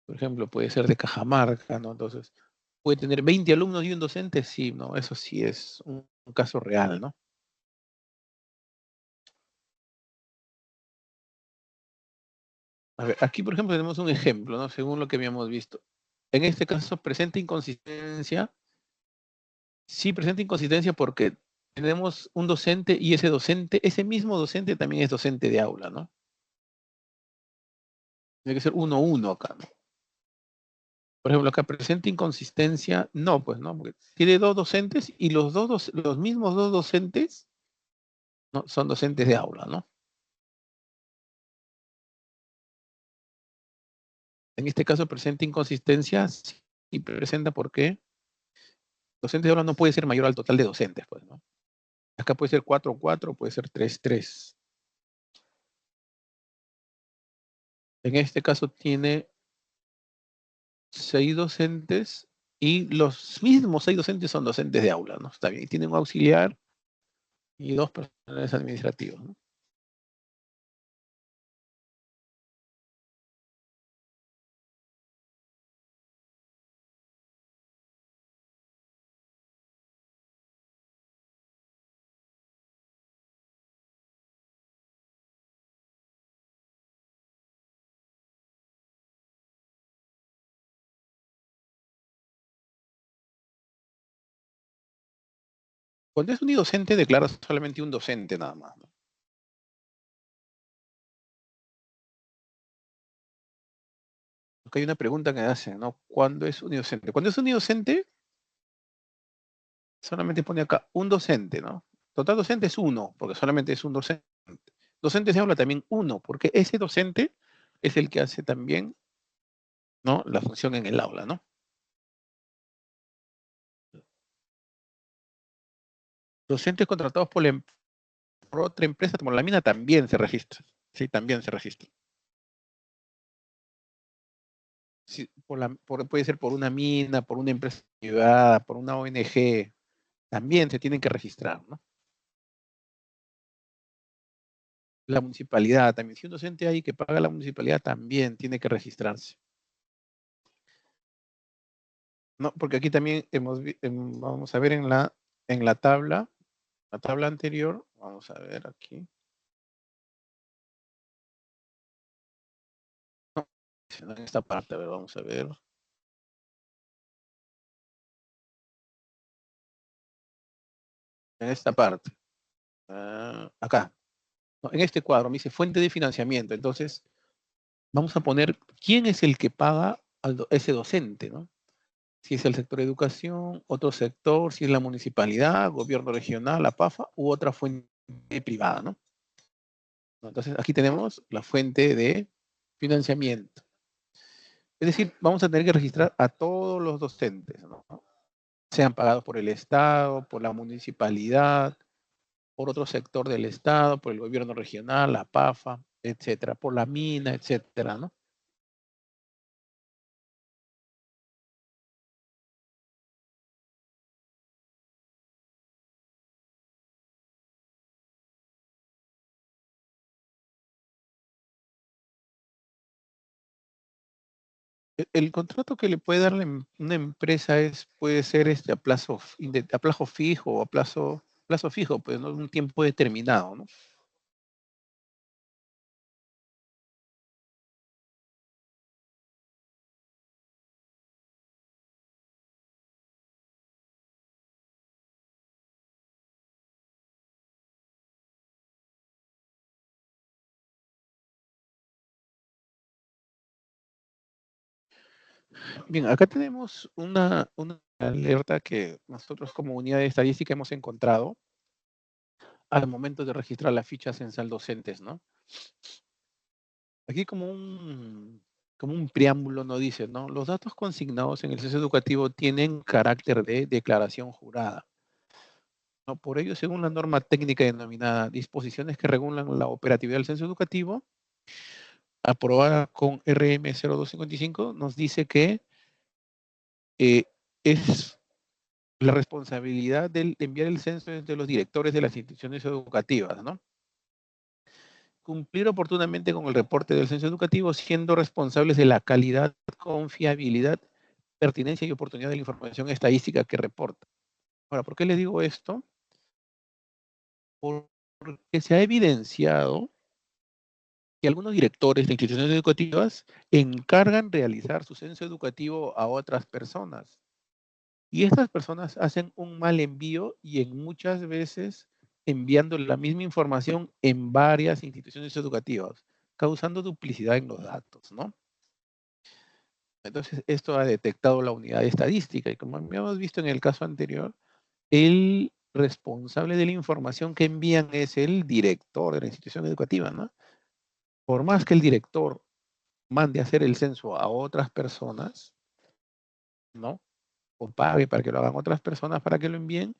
Speaker 3: por ejemplo, puede ser de Cajamarca, ¿no? Entonces, puede tener 20 alumnos y un docente, sí, ¿no? Eso sí es un caso real, ¿no? A ver, aquí, por ejemplo, tenemos un ejemplo, ¿no? Según lo que habíamos visto. En este caso, presenta inconsistencia. Sí, presenta inconsistencia porque tenemos un docente y ese mismo docente también es docente de aula, ¿no? Tiene que ser 1-1 acá, ¿no? Por ejemplo, acá presenta inconsistencia, no, pues no, porque tiene dos docentes y los mismos dos docentes, ¿no?, son docentes de aula, ¿no? En este caso presenta inconsistencia y presenta por qué. Docente de aula no puede ser mayor al total de docentes, pues, ¿no? Acá puede ser 4, 4, puede ser 3, 3. En este caso tiene 6 docentes y los mismos 6 docentes son docentes de aula, ¿no? Está bien, y tienen un auxiliar y 2 personales administrativos, ¿no? Cuando es unidocente, declara solamente un docente nada más, ¿no? Porque hay una pregunta que hace, ¿no? ¿Cuándo es unidocente? Cuando es unidocente, solamente pone acá un docente, ¿no? Total docente es uno, porque solamente es un docente. Docentes de aula también uno, porque ese docente es el que hace también, ¿no?, la función en el aula, ¿no? Docentes contratados por otra empresa como la mina también se registra. Sí, también se registra. Sí, puede ser por una mina, por una empresa privada, por una ONG, también se tienen que registrar, ¿no? La municipalidad también. Si un docente hay que paga la municipalidad, también tiene que registrarse. No, porque aquí también vamos a ver en la tabla anterior, vamos a ver aquí. No, en esta parte, a ver, vamos a ver. En esta parte. Acá. No, en este cuadro me dice fuente de financiamiento. Entonces, vamos a poner quién es el que paga a ese docente, ¿no? Si es el sector de educación, otro sector, si es la municipalidad, gobierno regional, la PAFA, u otra fuente privada, ¿no? Entonces, aquí tenemos la fuente de financiamiento. Es decir, vamos a tener que registrar a todos los docentes, ¿no? Sean pagados por el Estado, por la municipalidad, por otro sector del Estado, por el gobierno regional, la PAFA, etcétera, por la mina, etcétera, ¿no? El contrato que le puede dar una empresa puede ser a plazo fijo o a plazo fijo, pues, ¿no? Un tiempo determinado, ¿no? Bien, acá tenemos una alerta que nosotros como unidad de estadística hemos encontrado al momento de registrar la ficha censal docentes, ¿no? Aquí como un preámbulo nos dice, ¿no? Los datos consignados en el censo educativo tienen carácter de declaración jurada, ¿no? Por ello, según la norma técnica denominada Disposiciones que regulan la operatividad del censo educativo, aprobada con RM 0255, nos dice que es la responsabilidad de enviar el censo es de los directores de las instituciones educativas, ¿no? Cumplir oportunamente con el reporte del censo educativo, siendo responsables de la calidad, confiabilidad, pertinencia y oportunidad de la información estadística que reporta. Ahora, ¿por qué les digo esto? Porque se ha evidenciado que algunos directores de instituciones educativas encargan realizar su censo educativo a otras personas. Y estas personas hacen un mal envío y en muchas veces enviando la misma información en varias instituciones educativas, causando duplicidad en los datos, ¿no? Entonces, esto ha detectado la unidad estadística y como habíamos visto en el caso anterior, el responsable de la información que envían es el director de la institución educativa, ¿no? Por más que el director mande a hacer el censo a otras personas, ¿no? O pague para que lo hagan otras personas para que lo envíen,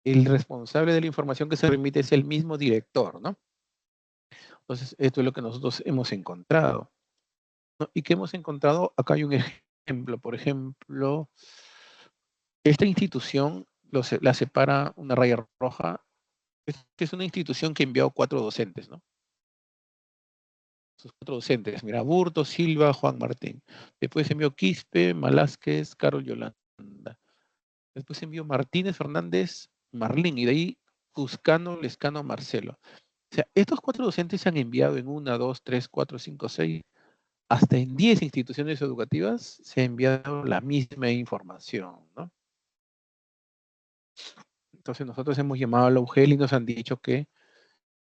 Speaker 3: el responsable de la información que se remite es el mismo director, ¿no? Entonces, esto es lo que nosotros hemos encontrado, ¿no? ¿Y qué hemos encontrado? Acá hay un ejemplo, por ejemplo, esta institución la separa una raya roja. Esta es una institución que envió 4 docentes, ¿no? Sus 4 docentes, mira, Burto, Silva, Juan Martín. Después envió Quispe, Malásquez, Carol Yolanda. Después envió Martínez, Fernández, Marlín, y de ahí Cuscano, Lescano, Marcelo. O sea, estos 4 docentes se han enviado en 1, 2, 3, 4, 5, 6, hasta en 10 instituciones educativas se ha enviado la misma información, ¿no? Entonces nosotros hemos llamado a la UGEL y nos han dicho que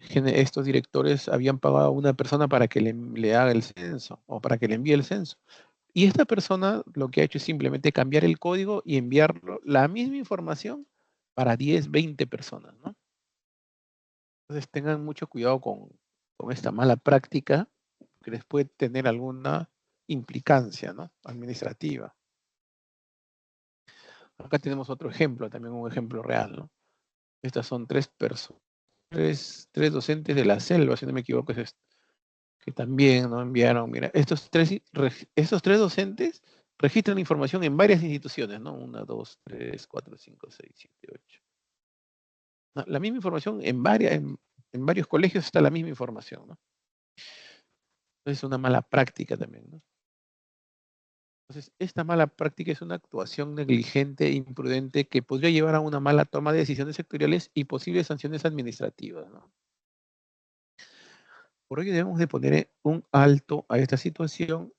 Speaker 3: estos directores habían pagado a una persona para que le haga el censo o para que le envíe el censo. Y esta persona lo que ha hecho es simplemente cambiar el código y enviarlo la misma información para 10, 20 personas, ¿no? Entonces tengan mucho cuidado con esta mala práctica que les puede tener alguna implicancia, ¿no? Administrativa. Acá tenemos otro ejemplo, también un ejemplo real, ¿no? Estas son 3 personas, 3 docentes de la selva, si no me equivoco, es esto, que también nos enviaron, mira, estos 3 docentes registran información en varias instituciones, ¿no? 1, 2, 3, 4, 5, 6, 7, 8. No, la misma información en varios colegios está la misma información, ¿no? Es una mala práctica también, ¿no? Entonces, esta mala práctica es una actuación negligente e imprudente que podría llevar a una mala toma de decisiones sectoriales y posibles sanciones administrativas, ¿no? Por ello debemos de poner un alto a esta situación,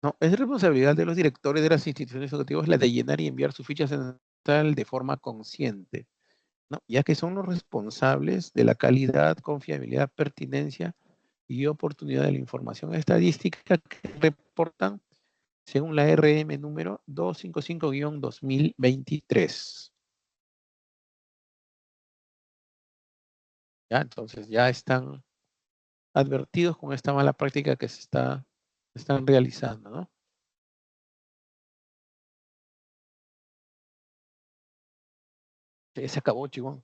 Speaker 3: ¿no? Es responsabilidad de los directores de las instituciones educativas la de llenar y enviar su ficha central de forma consciente, ¿no? Ya que son los responsables de la calidad, confiabilidad, pertinencia y oportunidad de la información estadística que reportan según la RM número 255-2023. ¿Ya? Entonces ya están advertidos con esta mala práctica que están realizando, ¿no? Se acabó, chivón.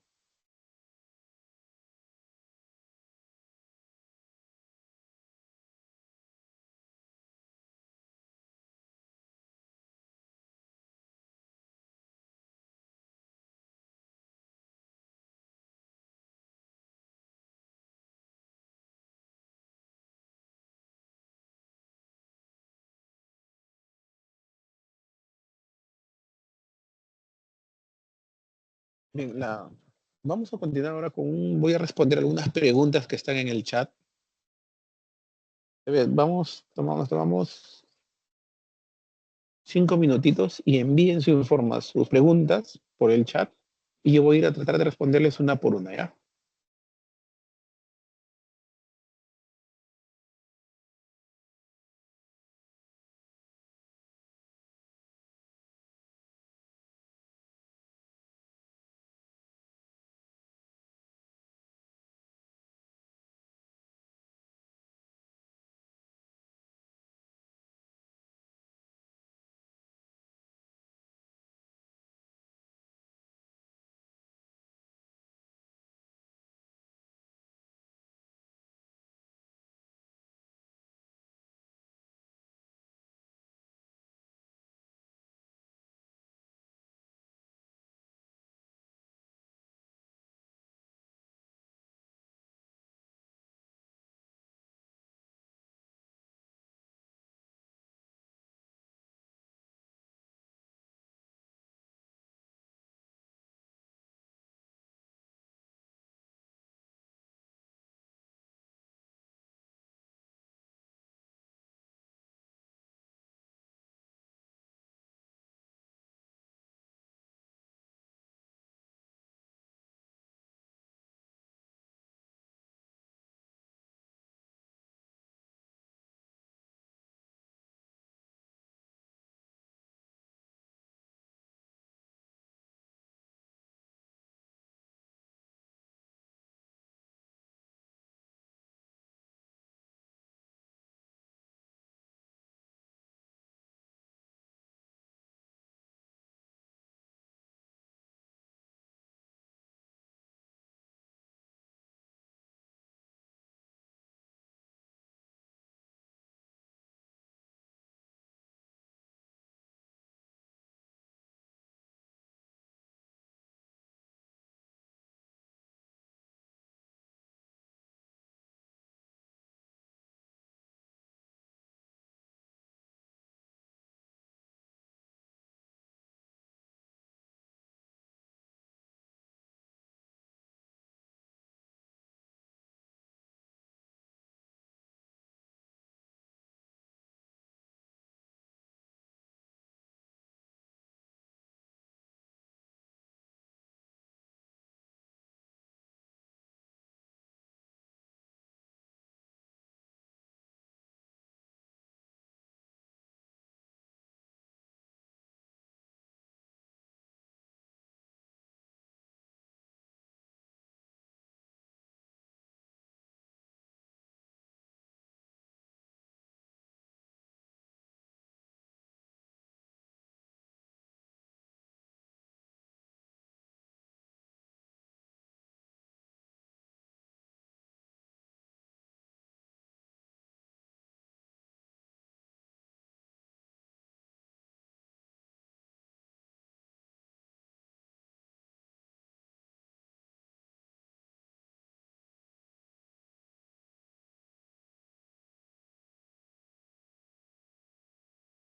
Speaker 3: Bien, vamos a continuar ahora voy a responder algunas preguntas que están en el chat. A ver, tomamos 5 minutitos y envíen sus preguntas por el chat y yo voy a ir a tratar de responderles una por una, ¿ya?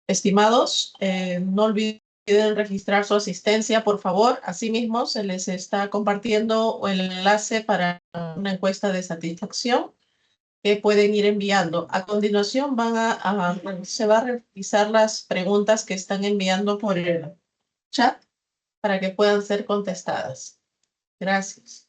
Speaker 2: Estimados, no olviden registrar su asistencia, por favor. Asimismo, se les está compartiendo el enlace para una encuesta de satisfacción que pueden ir enviando. A continuación se va a revisar las preguntas que están enviando por el chat para que puedan ser contestadas. Gracias.